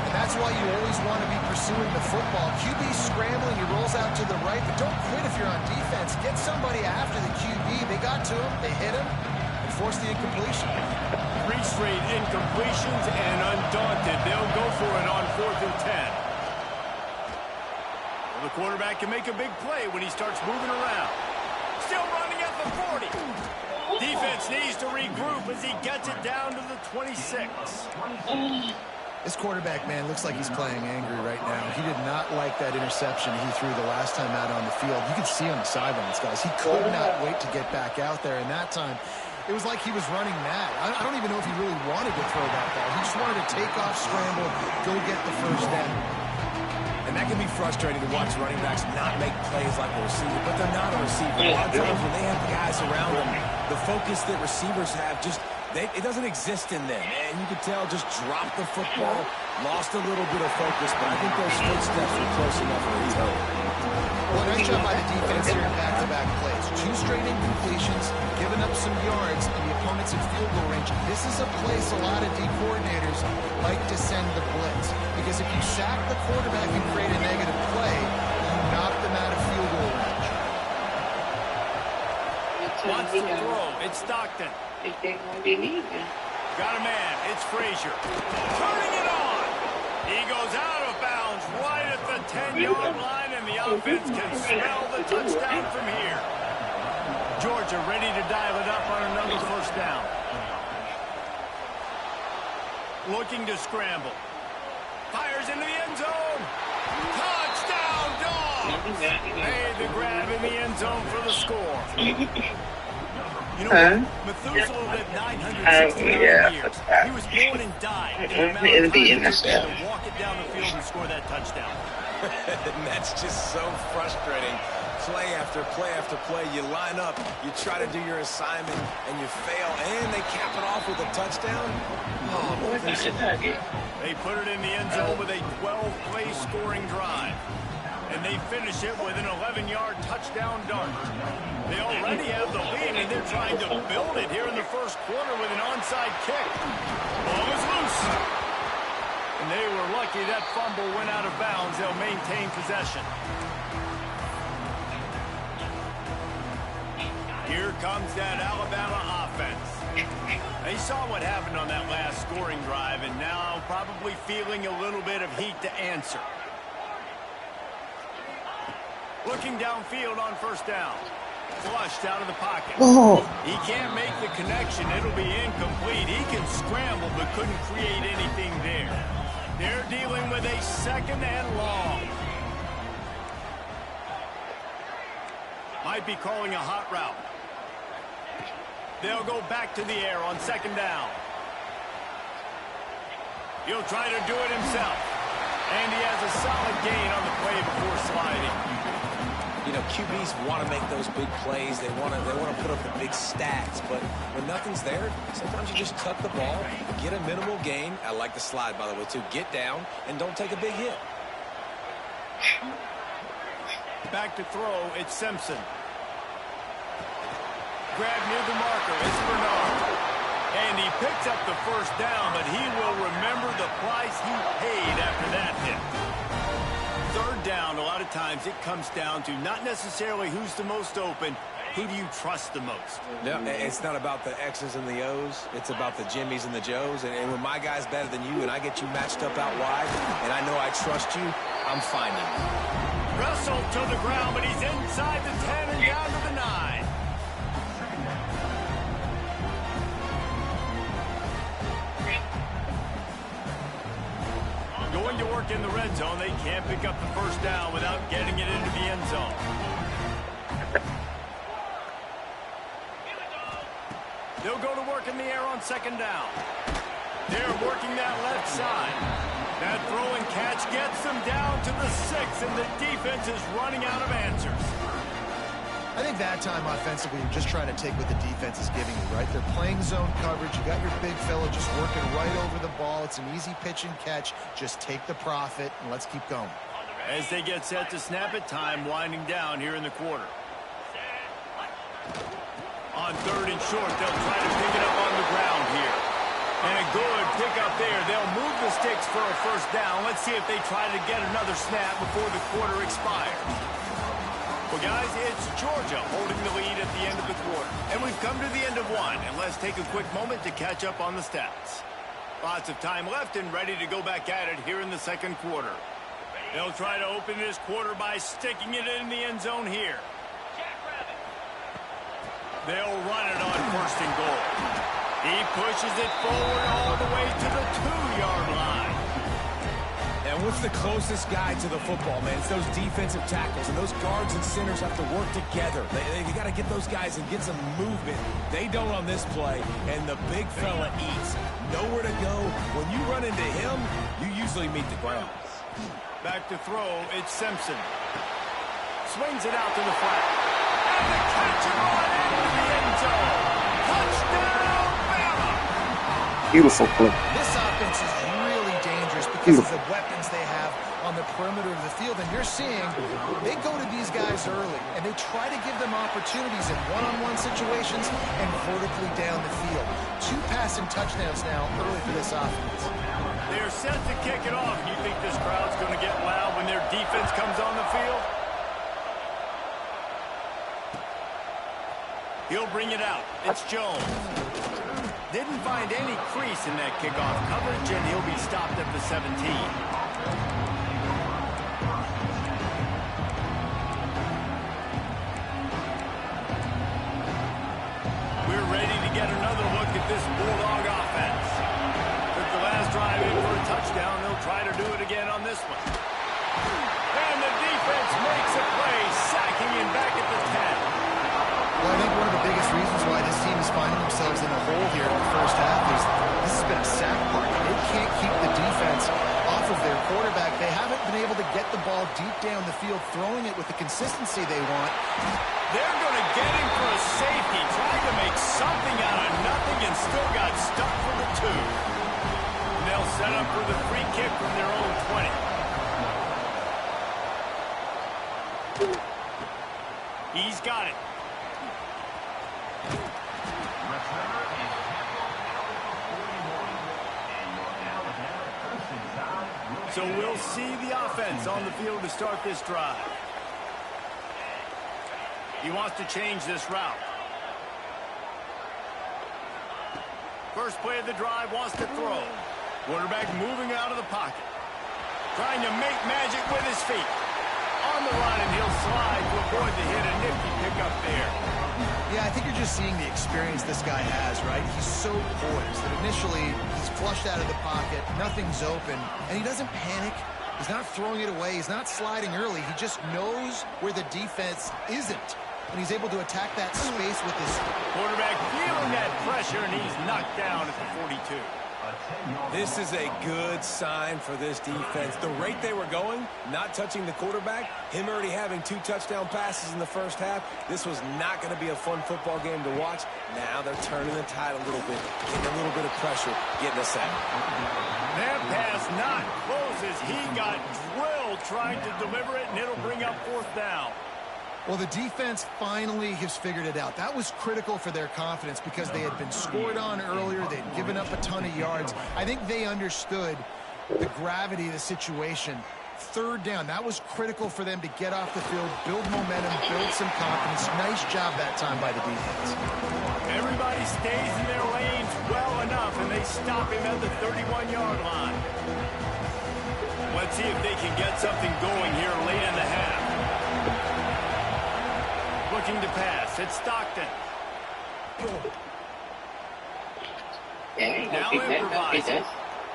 And that's why you always want to be pursuing the football. QB's scrambling, he rolls out to the right, but don't quit if you're on defense. Get somebody after the QB. They got to him, they hit him, and forced the incompletion. 3 straight incompletions, and undaunted, they'll go for it on 4th and 10. Well, the quarterback can make a big play when he starts moving around. Still running at the 40. Defense needs to regroup as he gets it down to the 26. This quarterback, man, looks like he's playing angry right now. He did not like that interception he threw the last time out on the field. You can see on the sidelines, guys. He could not wait to get back out there, and that time it was like he was running mad. I don't even know if he really wanted to throw that ball. He just wanted to take off, scramble, go get the first down. And that can be frustrating to watch running backs not make plays like a receiver, but they're not a receiver. A lot of times when they have guys around them, the focus that receivers have just, it doesn't exist in them. And you can tell just dropped the football, lost a little bit of focus, but I think those footsteps were close enough where he's hurt. Well, nice job by the defense here in back-to-back plays. 2 straight incompletions, giving up some yards, and the opponent's in field goal range. This is a place a lot of D coordinators like to send the blitz, because if you sack the quarterback and create a negative play, you knock them out of field goal range. Wants to throw. It's Stockton. Got a man. It's Frazier. Turning it on. He goes out of bounds right at the 10-yard line, and the offense can smell the touchdown from here. Georgia ready to dial it up on another first down. Looking to scramble. Fires into the end zone. Touchdown, Dogs! Made the grab in the end zone for the score. You know, Methuselah lived 969 years. He was born and died in the amount of time to walk it down the field and score that touchdown. And that's just so frustrating. Play after play after play, you line up, you try to do your assignment, and you fail, and they cap it off with a touchdown. Oh, they put it in the end zone with a 12-play scoring drive, and they finish it with an 11-yard touchdown dart. They already have the lead, and they're trying to build it here in the first quarter with an onside kick. Ball is loose. And they were lucky that fumble went out of bounds. They'll maintain possession. Here comes that Alabama offense. They saw what happened on that last scoring drive, and now probably feeling a little bit of heat to answer. Looking downfield on first down. Flushed out of the pocket. Oh. He can't make the connection. It'll be incomplete. He can scramble, but couldn't create anything there. They're dealing with a 2nd and long. Might be calling a hot route. They'll go back to the air on 2nd down. He'll try to do it himself. And he has a solid gain on the play before sliding. You know, QBs want to make those big plays. They want to put up the big stats. But when nothing's there, sometimes you just tuck the ball, get a minimal gain. I like the slide, by the way, too. Get down and don't take a big hit. Back to throw, it's Simpson. Grab near the marker, it's Bernard. And he picks up the first down, but he will remember the price he paid after that hit. 3rd down, a lot of times it comes down to not necessarily who's the most open, who do you trust the most? No, it's not about the X's and the O's. It's about the Jimmies and the Joes. And when my guy's better than you and I get you matched up out wide, and I know I trust you, I'm finding you. Wrestled to the ground, but he's inside the 10 and down to the 9. Going to work in the red zone. They can't pick up the first down without getting it into the end zone. They'll go to work in the air on 2nd down. They're working that left side. That throw and catch gets them down to the 6, and the defense is running out of answers. I think that time offensively, you're just trying to take what the defense is giving you, right? They're playing zone coverage. You got your big fella just working right over the ball. It's an easy pitch and catch. Just take the profit, and let's keep going. As they get set to snap it, time winding down here in the quarter. On 3rd and short, they'll try to pick it up on the ground here. And a good pickup there. They'll move the sticks for a first down. Let's see if they try to get another snap before the quarter expires. Well, guys, it's Georgia holding the lead at the end of the quarter. And we've come to the end of one. And let's take a quick moment to catch up on the stats. Lots of time left and ready to go back at it here in the second quarter. They'll try to open this quarter by sticking it in the end zone here. They'll run it on 1st and goal. He pushes it forward all the way to the 2-yard line. And what's the closest guy to the football, man? It's those defensive tackles, and those guards and centers have to work together. They got to get those guys and get some movement. They don't on this play, and the big fella eats. Nowhere to go. When you run into him, you usually meet the ground. Back to throw, it's Simpson. Swings it out to the flat. And the catch and run into the end zone. Touchdown, Bama! Beautiful play. This offense is really dangerous because of the weapons they have on the perimeter of the field. And you're seeing they go to these guys early, and they try to give them opportunities in one-on-one situations and vertically down the field. 2 passing touchdowns now early for this offense. They're set to kick it off. You think this crowd's going to get loud when their defense comes on the field? He'll bring it out. It's Jones. Didn't find any crease in that kickoff coverage, and he'll be stopped at the 17. We're ready to get another look at this Bulldog offense. Took the last drive in for a touchdown. They'll try to do it again on this one. And the defense makes a play, sacking him back at the 10. Well, I think one of the biggest reasons why this team is finding themselves in a hole here in the first half is this has been a sack party. They can't keep the defense off of their quarterback. They haven't been able to get the ball deep down the field, throwing it with the consistency they want. They're going to get him for a safety, trying to make something out of nothing, and still got stuck for the 2. And they'll set up for the free kick from their own 20. He's got it. So we'll see the offense on the field to start this drive. He wants to change this route. First play of the drive, wants to throw. Quarterback moving out of the pocket. Trying to make magic with his feet. On the run, and he'll slide to avoid the hit. A nifty pickup there. Yeah, I think you're just seeing the experience this guy has, right? He's so poised that initially he's flushed out of the pocket, nothing's open, and he doesn't panic. He's not throwing it away. He's not sliding early. He just knows where the defense isn't, and he's able to attack that space with his quarterback feeling that pressure, and he's knocked down at the 42. This is a good sign for this defense. The rate they were going, not touching the quarterback, him already having 2 touchdown passes in the first half, this was not going to be a fun football game to watch. Now they're turning the tide a little bit, getting a little bit of pressure, getting a sack. That pass not close as he got drilled trying to deliver it, and it'll bring up 4th down. Well, the defense finally has figured it out. That was critical for their confidence because they had been scored on earlier. They'd given up a ton of yards. I think they understood the gravity of the situation. 3rd down, that was critical for them to get off the field, build momentum, build some confidence. Nice job that time by the defense. Everybody stays in their lanes well enough, and they stop him at the 31-yard line. Let's see if they can get something going here late in the half. Looking to pass. It's Stockton. Now improvising.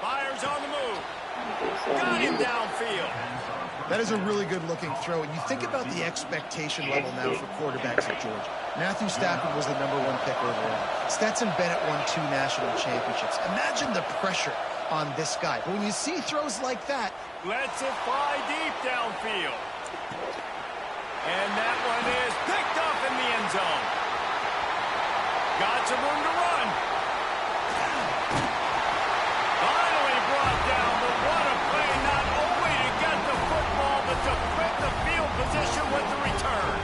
Fires on the move. Got him downfield. That is a really good-looking throw. And you think about the expectation level now for quarterbacks at Georgia. Matthew Stafford was the #1 pick overall. Stetson Bennett won 2 national championships. Imagine the pressure on this guy. But when you see throws like that, lets it fly deep downfield. And that one is picked up, and lots of room to run. Finally brought down, but what a play, not only to get the football, but to flip the field position with the return.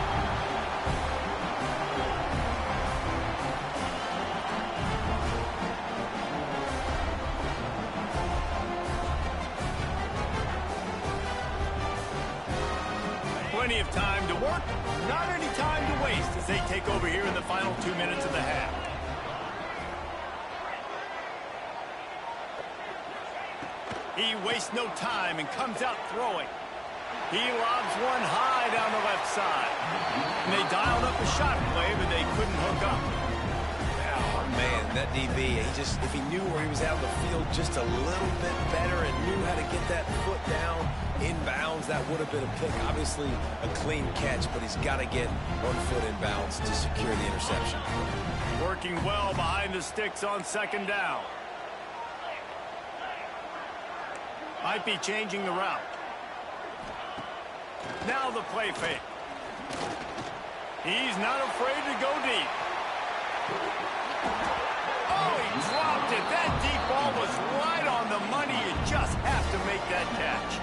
Plenty of time to work, not any time to waste as they take over here in the final 2 minutes of the half. He wastes no time and comes out throwing. He lobs one high down the left side. And they dialed up a shot play, but they couldn't hook up. Oh, man, that DB, if he knew where he was out in the field just a little bit better and knew how to get that foot down inbounds, that would have been a pick. Obviously, a clean catch, but he's got to get 1 foot inbounds to secure the interception. Working well behind the sticks on second down. Might be changing the route. Now the play fake. He's not afraid to go deep. Oh, he dropped it. That deep ball was right on the money. You just have to make that catch.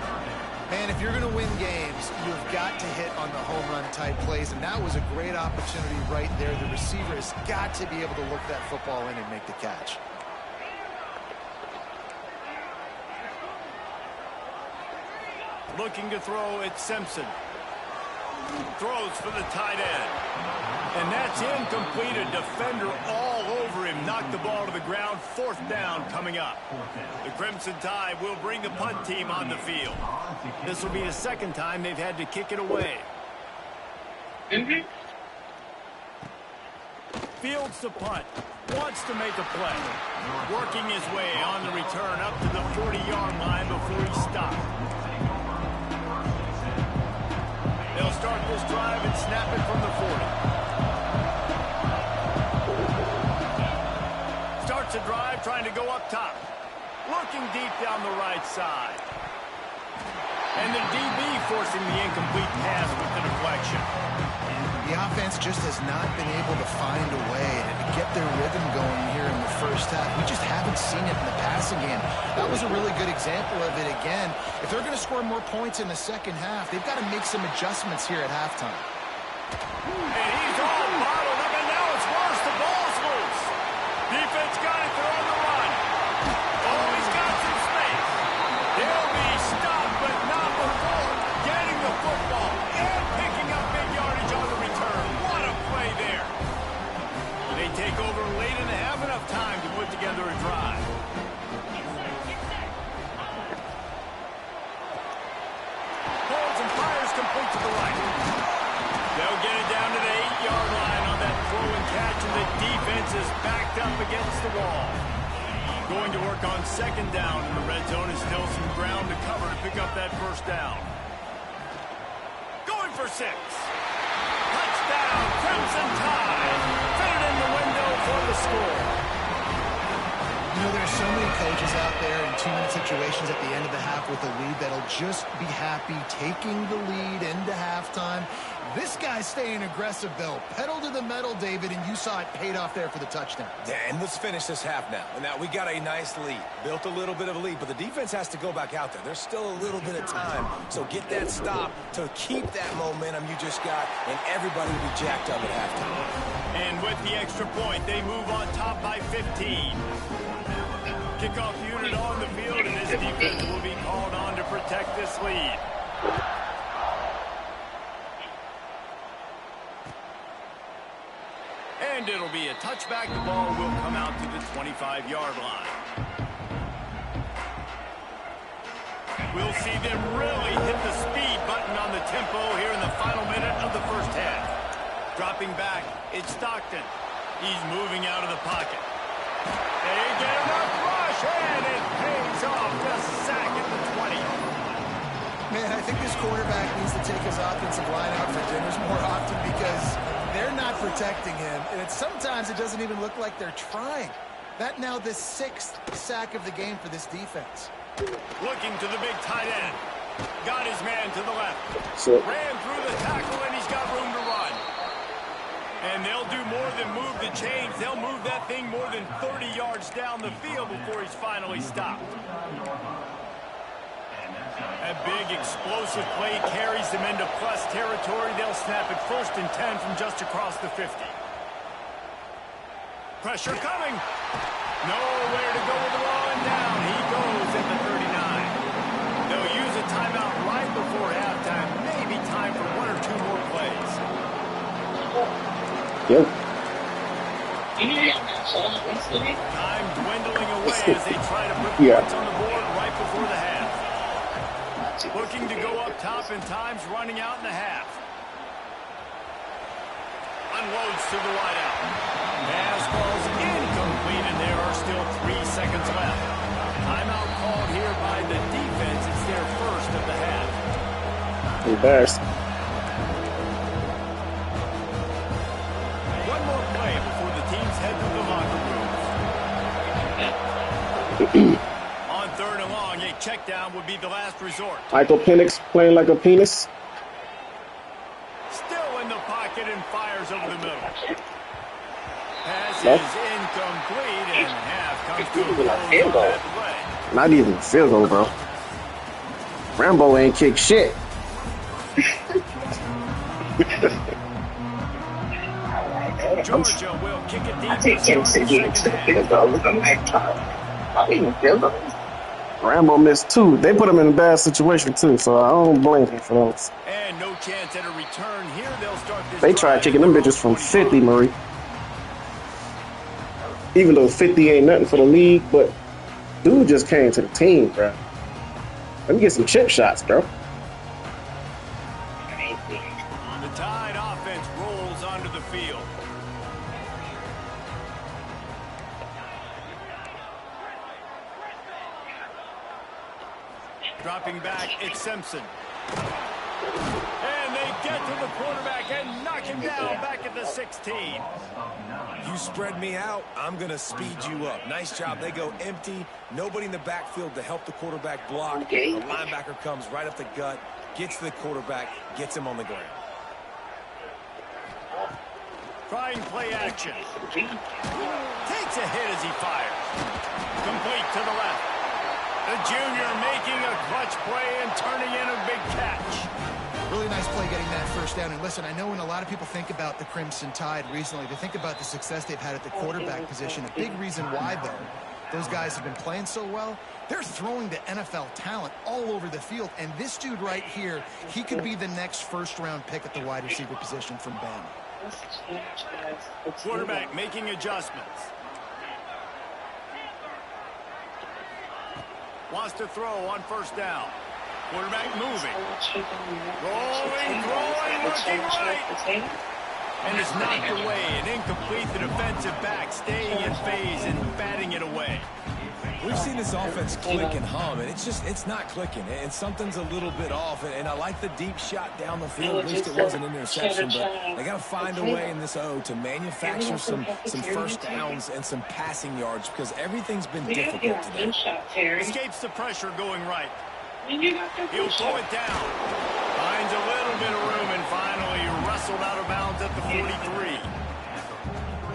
Man, if you're going to win games, you've got to hit on the home run type plays, and that was a great opportunity right there. The receiver has got to be able to look that football in and make the catch. Looking to throw, it's Simpson. Throws for the tight end. And that's incomplete. A defender all over him. Knocked the ball to the ground. 4th down coming up. The Crimson Tide will bring the punt team on the field. This will be the 2nd time they've had to kick it away. Fields the punt. Wants to make a play. Working his way on the return up to the 40-yard line before he stopped. They'll start this drive and snap it from the 40. Starts a drive trying to go up top. Looking deep down the right side. And the DB forcing the incomplete pass with the deflection. The offense just has not been able to find a way to get their rhythm going here in the first half. We just haven't seen it in the passing game. That was a really good example of it again. If they're going to score more points in the second half, they've got to make some adjustments here at halftime. And he's all bottled up, and now it's worse. The ball's loose. Defense got it. They're on the run. Oh, he's got some space. He'll be stopped, but not before getting the football and picking up big yardage on the return. What a play there. They take over late in the half, enough time to put together a drive. Holds and fires complete to the right. They'll get it down to the 8-yard line on that throw and catch, and the defense is backed up against the wall. Going to work on 2nd down, and the red zone is still some ground to cover to pick up that 1st down. Going for 6. Touchdown, Crimson Tide. Fit it in the window for the score. You know, there's so many coaches out there in 2-minute situations at the end of the half with a lead that'll just be happy taking the lead into halftime. This guy's staying aggressive, though. Pedal to the metal, David, and you saw it paid off there for the touchdown. Yeah, and let's finish this half now. And now we got a nice lead. Built a little bit of a lead, but the defense has to go back out there. There's still a little bit of time. So get that stop to keep that momentum you just got, and everybody will be jacked up at halftime. And with the extra point, they move on top by 15. Kickoff unit on the field, and this defense will be called on to protect this lead. And it'll be a touchback. The ball will come out to the 25-yard line. We'll see them really hit the speed button on the tempo here in the final minute of the first half. Dropping back, it's Stockton. He's moving out of the pocket. They get enough rush, and it pays off. Just sack at the 20. Man, I think this quarterback needs to take his offensive line out for dinners more often because they're not protecting him. And sometimes it doesn't even look like they're trying. That now the 6th sack of the game for this defense. Looking to the big tight end. Got his man to the left. So, Ran through the tackle, and he's got room to run. And they'll do more than move the chains. They'll move that thing more than 30 yards down the field before he's finally stopped. A big explosive play carries them into plus territory. They'll snap it 1st and 10 from just across the 50. Pressure coming. Nowhere to go with the ball and down. He goes at the 39. They'll use a timeout right before halftime. Maybe time for 1 or 2 more plays. Yep. Time dwindling away as they try to put points on the board right before the half. Looking to go up top, and time's running out in the half. Unloads to the wideout. Pass ball's incomplete, and there are still 3 seconds left. Timeout called here by the defense. It's their first of the half. Embarrassed. One more play before the teams head to the locker rooms. On 3rd and long, a check down would be the last resort. Michael Penix playing like a penis. Still in the pocket and fires over the middle. Pass is incomplete, and half comes to a close on that play. Not even a field goal, bro. Rambo ain't kick shit. Georgia will kick it deep. I take Tennessee to the field goal. Look, I'm like, not even field goals. Rambo missed 2. They put him in a bad situation, too, so I don't blame him for those. And no chance at a return here. They'll start this. They tried kicking them bitches from 50, Marie. Even though 50 ain't nothing for the league, but dude just came to the team, bro. Let me get some chip shots, bro. The Tide offense rolls onto the field. Dropping back, it's Simpson. And they get to the quarterback and knock him down back at the 16. You spread me out, I'm going to speed you up. Nice job. They go empty. Nobody in the backfield to help the quarterback block. The linebacker comes right up the gut, gets to the quarterback, gets him on the ground. Trying play action. Takes a hit as he fires. Complete to the left. The junior making a clutch play and turning in a big catch. Really nice play getting that first down. And listen, I know when a lot of people think about the Crimson Tide recently, they think about the success they've had at the quarterback position. A big reason why, though, those guys have been playing so well, they're throwing the NFL talent all over the field. And this dude right here, he could be the next first-round pick at the wide receiver position from Bama. Quarterback making adjustments. Wants to throw on 1st down. Quarterback moving. Rolling, throwing, looking right. And it's knocked away. An incomplete. The defensive back staying in phase and batting it away. We've seen this offense click and hum, and it's not clicking, and something's a little bit off. And I like the deep shot down the field. At least it wasn't an interception, but they got to find a way in this O to manufacture some first downs and some passing yards because everything's been difficult today. Escapes the pressure going right. He'll throw it down. Finds a little bit of room and finally wrestled out of bounds at the 43.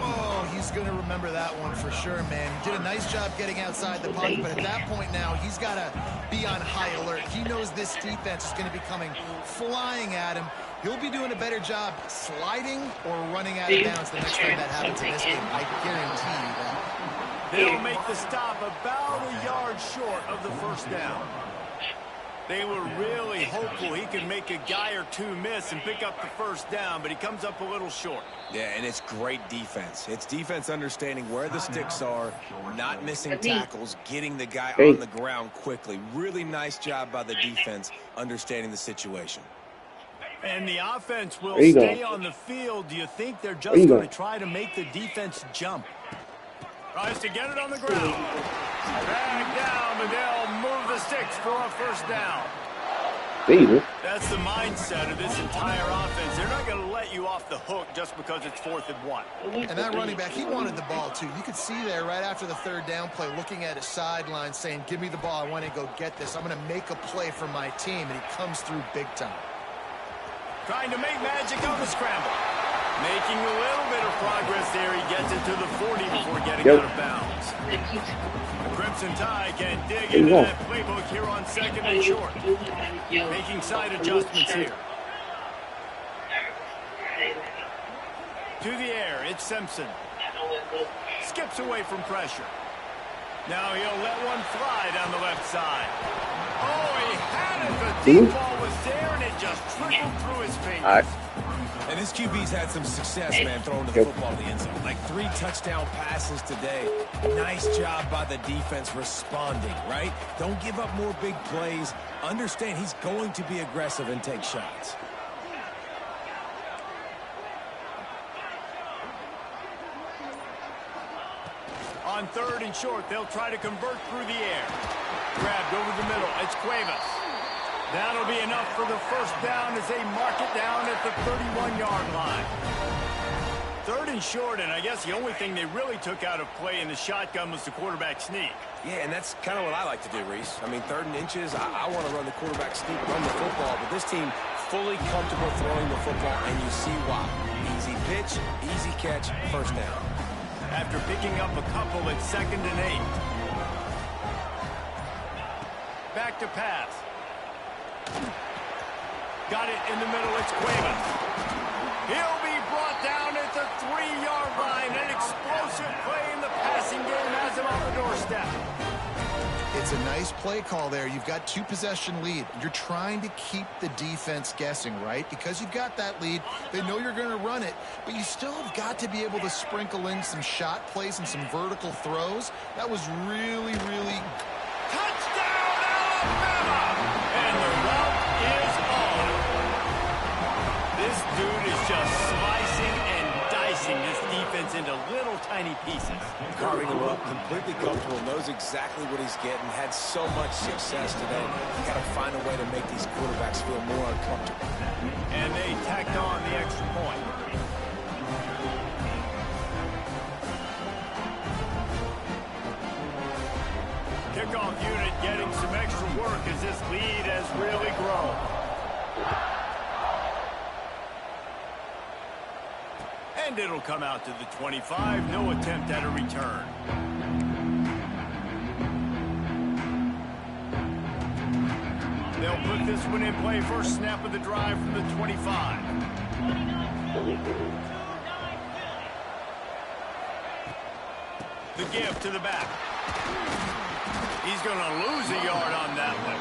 Oh, he's going to remember that one for sure, man. He did a nice job getting outside the pocket, but at that point now, he's got to be on high alert. He knows this defense is going to be coming flying at him. He'll be doing a better job sliding or running out of bounds the next time that happens in this game. I guarantee you that. They'll make the stop about a yard short of the first down. They were really hopeful he could make a guy or two miss and pick up the first down, but he comes up a little short. Yeah, and it's great defense. It's defense understanding where the sticks are, not missing tackles, getting the guy on the ground quickly. Really nice job by the defense understanding the situation. And the offense will stay on the field. Do you think they're just going to try to make the defense jump? Tries to get it on the ground. Drag down, and they'll move the sticks for a first down. That's the mindset of this entire offense. They're not going to let you off the hook just because it's 4th and 1. And that running back, he wanted the ball too. You could see there right after the 3rd down play, looking at his sideline saying, give me the ball, I want to go get this. I'm going to make a play for my team, and he comes through big time. Trying to make magic on the scramble. Making a little bit of progress there. He gets it to the 40 before getting out of bounds. The Crimson Tide can dig into that playbook here on 2nd and short. Making side adjustments here. To the air, it's Simpson. Skips away from pressure. Now he'll let one fly down the left side. Oh, he had it. The deep ball was there, and it just trickled through his fingers. And this QB's had some success, man, throwing the football to the end zone. Like 3 touchdown passes today. Nice job by the defense responding, right? Don't give up more big plays. Understand he's going to be aggressive and take shots. On 3rd and short, they'll try to convert through the air. Grabbed over the middle. It's Cuevas. That'll be enough for the first down as they mark it down at the 31-yard line. 3rd and short, and I guess the only thing they really took out of play in the shotgun was the quarterback sneak. Yeah, and that's kind of what I like to do, Reese. I mean, 3rd and inches, I want to run the quarterback sneak, run the football, but this team fully comfortable throwing the football, and you see why. Easy pitch, easy catch, first down. After picking up a couple at 2nd and 8. Back to pass. Got it in the middle. It's Cuevas. He'll be brought down at the 3-yard line. An explosive play in the passing game has him on the doorstep. It's a nice play call there. You've got 2-possession lead. You're trying to keep the defense guessing, right? Because you've got that lead. They know you're going to run it, but you still have got to be able to sprinkle in some shot plays and some vertical throws. That was really, really... Touchdown, Alabama! And the route is on. This dude is just slicing and dicing this defense into little tiny pieces. Carving him up, completely comfortable, knows exactly what he's getting, had so much success today. You got to find a way to make these quarterbacks feel more uncomfortable. And they tacked on the extra point. Kickoff unit getting some extra work as this lead has really grown. And it'll come out to the 25. No attempt at a return. They'll put this one in play. First snap of the drive from the 25. The give to the back. He's going to lose a yard on that one.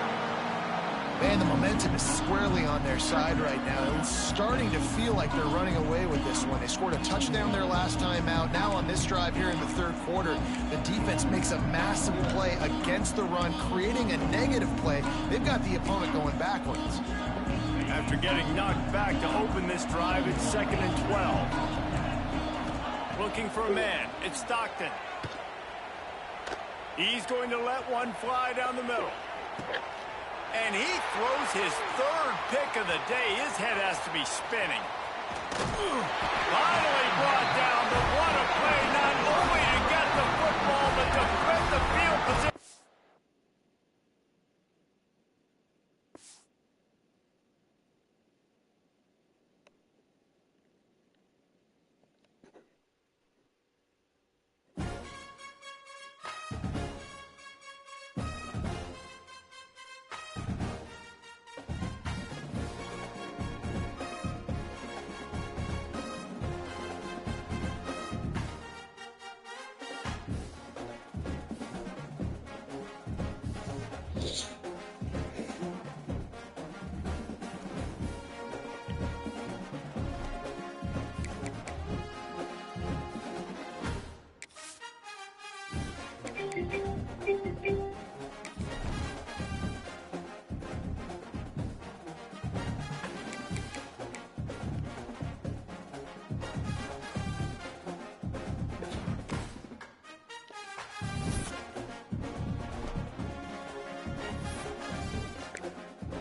Man, the momentum is squarely on their side right now. It's starting to feel like they're running away with this one. They scored a touchdown their last time out. Now on this drive here in the 3rd quarter, the defense makes a massive play against the run, creating a negative play. They've got the opponent going backwards. After getting knocked back to open this drive, it's 2nd and 12. Looking for a man. It's Stockton. He's going to let one fly down the middle. And he throws his 3rd pick of the day. His head has to be spinning. Finally brought down, but what a play, not only to get the football, but to flip the field position.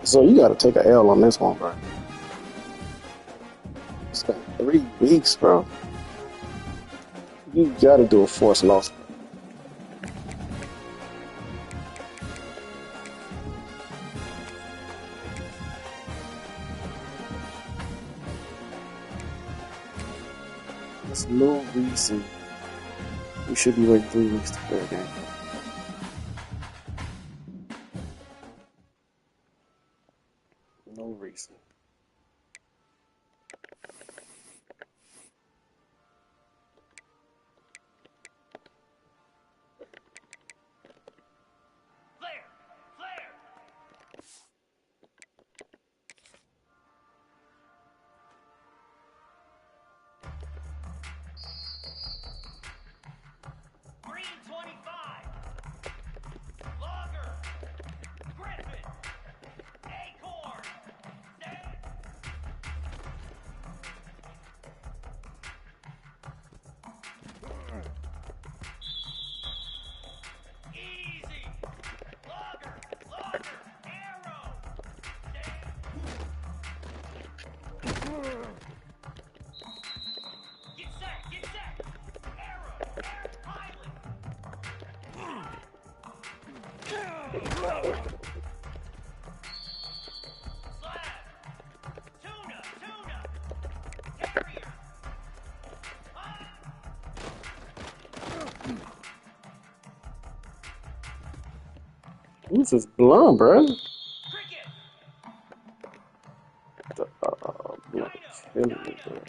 So you got to take an L on this one, bro. It's got 3 weeks, bro. You got to do a forced loss. There's no reason we should be waiting 3 weeks to play a game. No reason. This is blonde, bro. Blonde killing me, bro.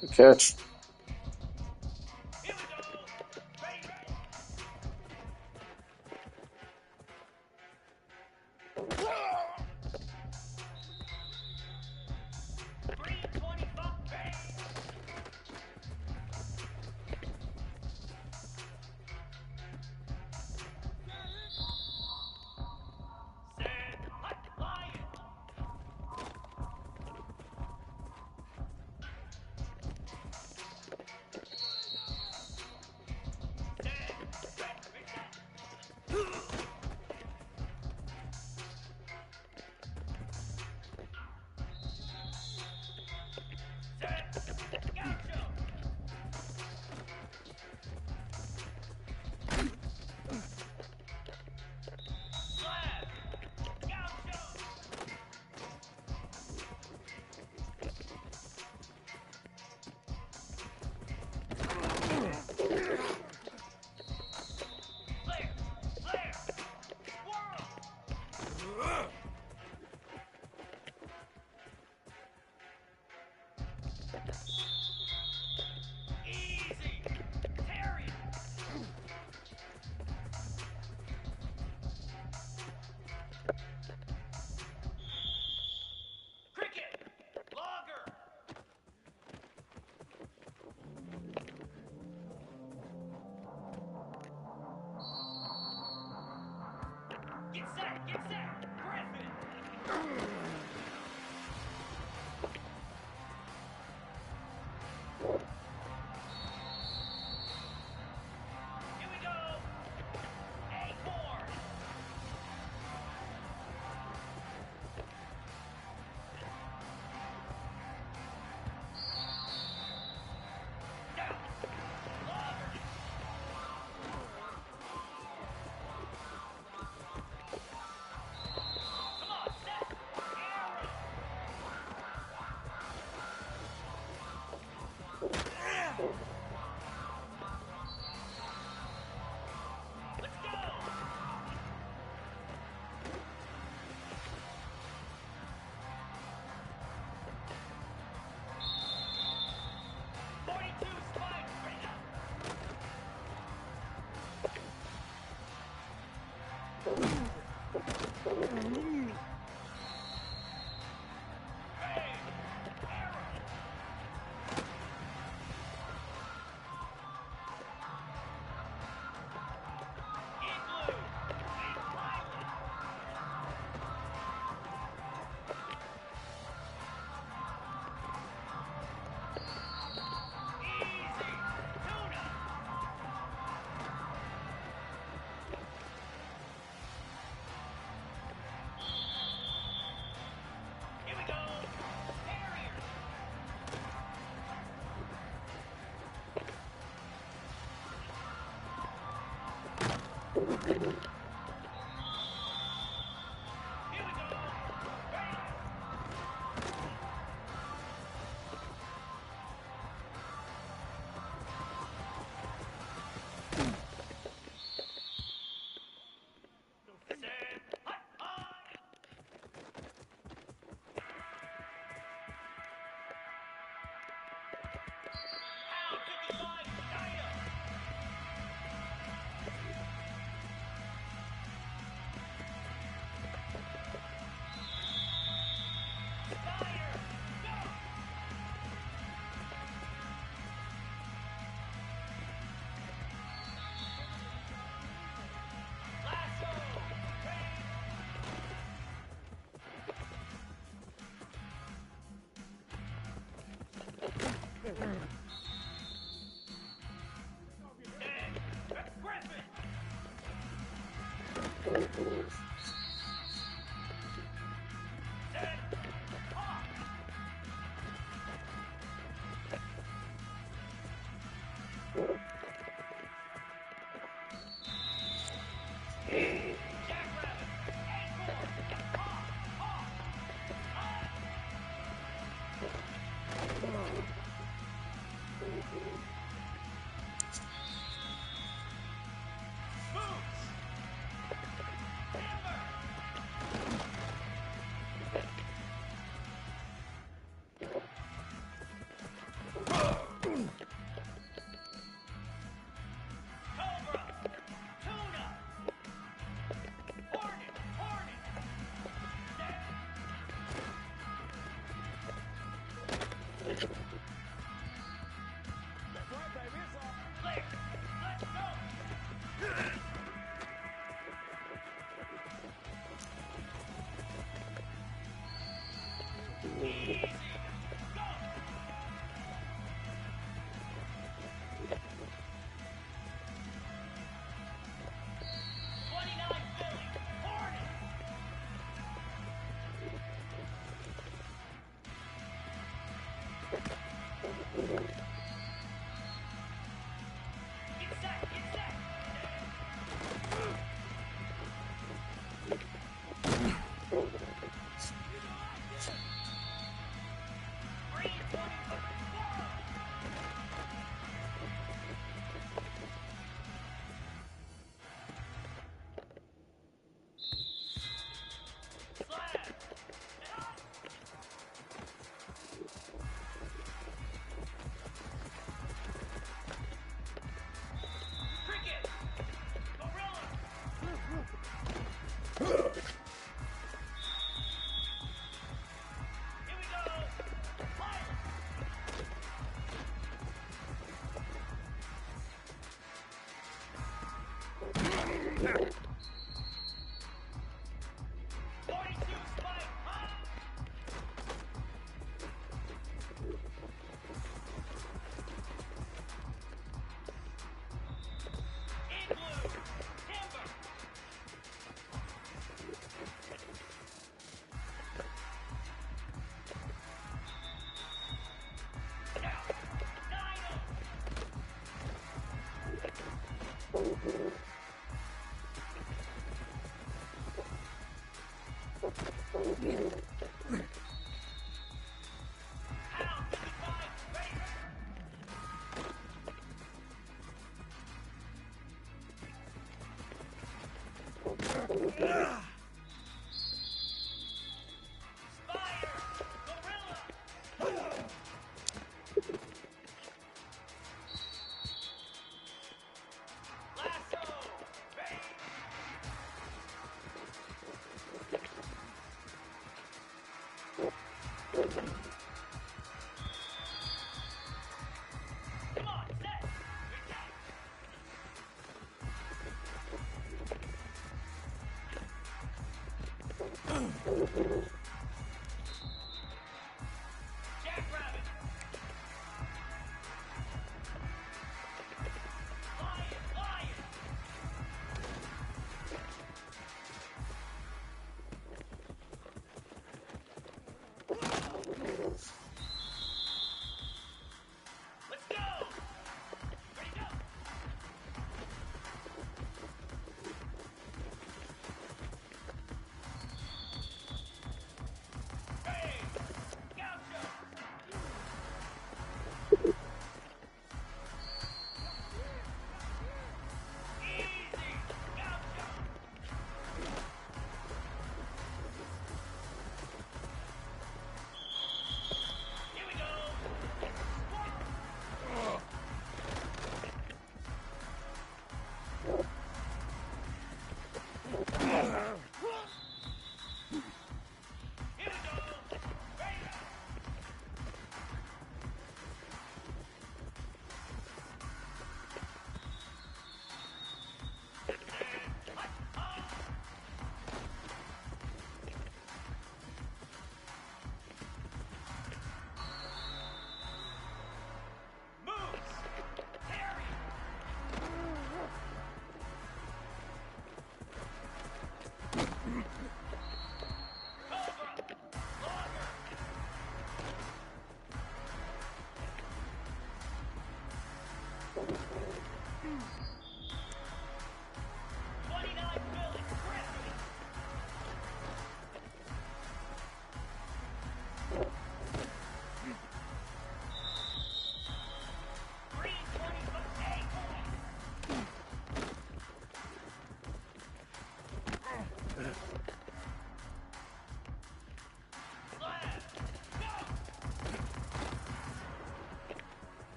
Good catch.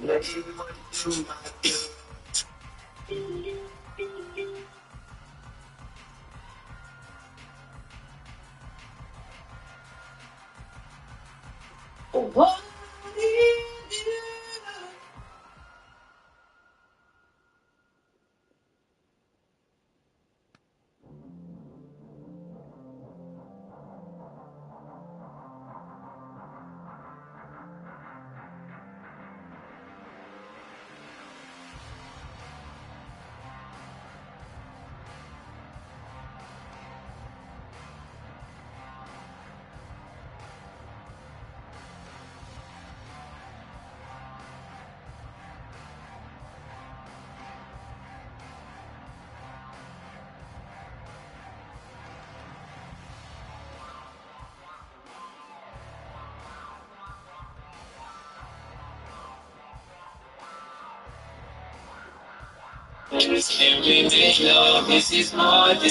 This is more than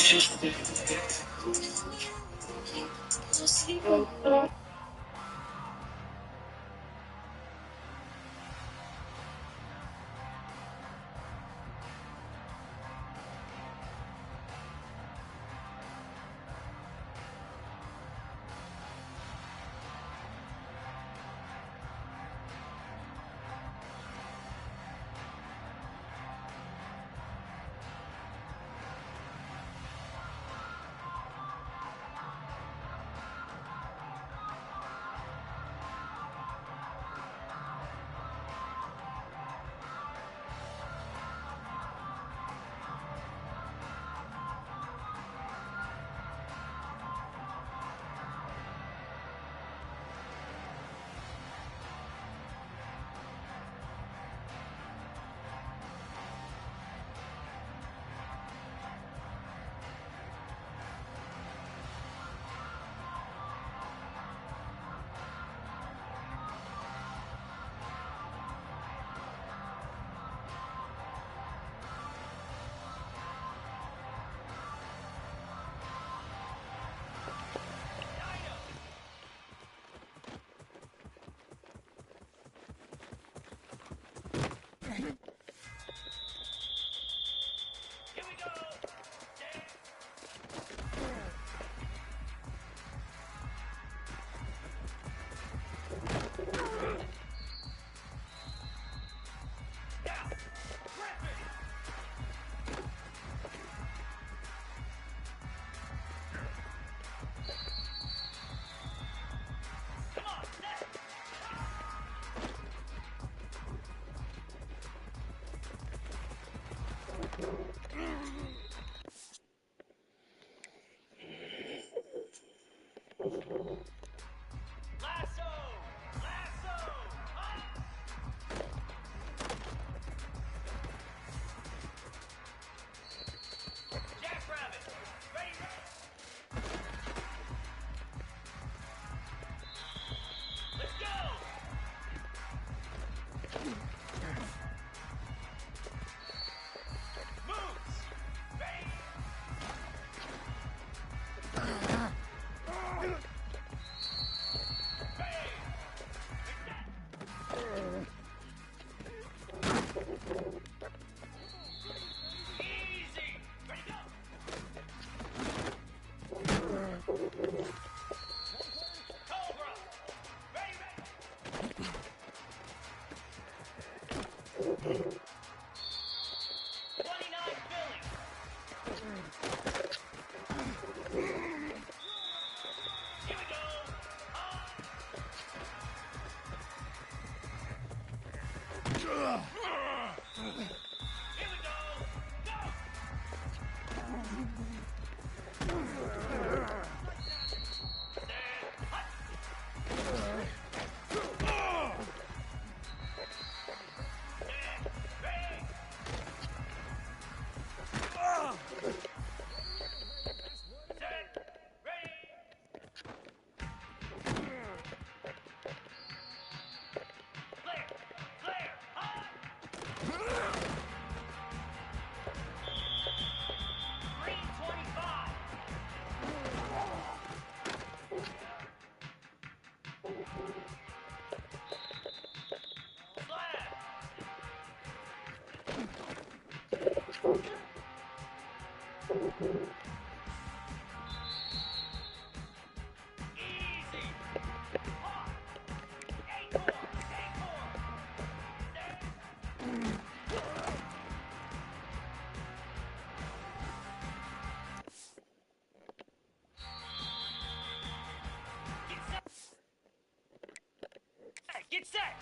Get set!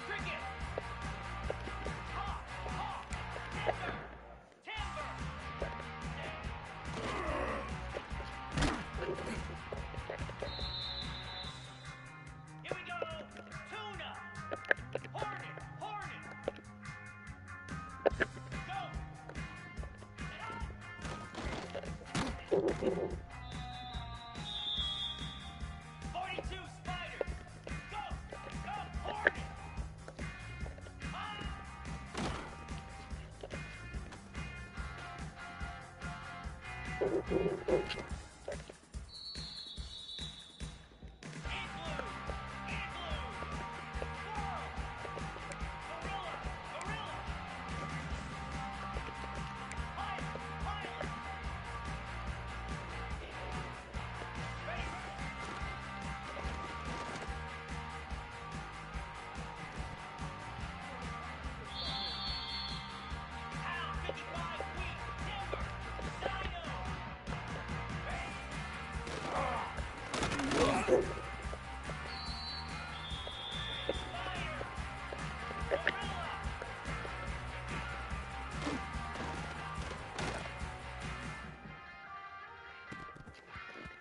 Cricket! Hawk! Hawk! Timber! Here we go! Tuna! Hornet! Hornet! Go! 42 spiders! Go! Go! Hornet!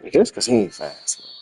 I guess because he ain't fast.